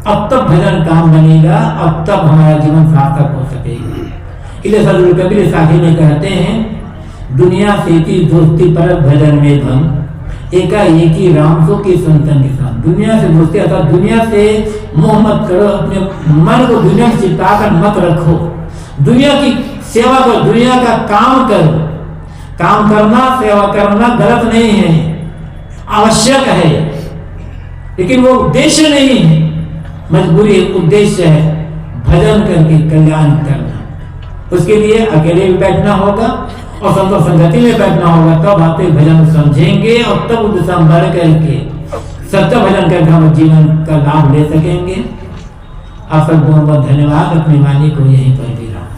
अब तक भजन काम बनेगा, अब तक हमारा जीवन सार्थक हो सकेगा। इसलिए सदगुरु कबीर साखी में कहते हैं, दुनिया से की दोस्ती पर भजन में भंग, एकाएकी राम सो के संतन के साथ। दुनिया से दोस्ती अर्थात दुनिया से मोह मत करो, अपने मन को दुनिया से चिपका कर मत रखो, दुनिया की सेवा करो, दुनिया का काम करो। काम करना, सेवा करना गलत नहीं है, आवश्यक है, लेकिन वो उद्देश्य नहीं है, मजबूरी। उद्देश्य है भजन करके कल्याण करना। उसके लिए अकेले भी बैठना होगा और संतो संगति में बैठना होगा, तब आते भजन समझेंगे और तब उद्देश्य बढ़ करके सत्य भजन करके हम जीवन का लाभ ले सकेंगे। आप सब बहुत बहुत धन्यवाद। अपनी वाणी को यहीं पर विराम।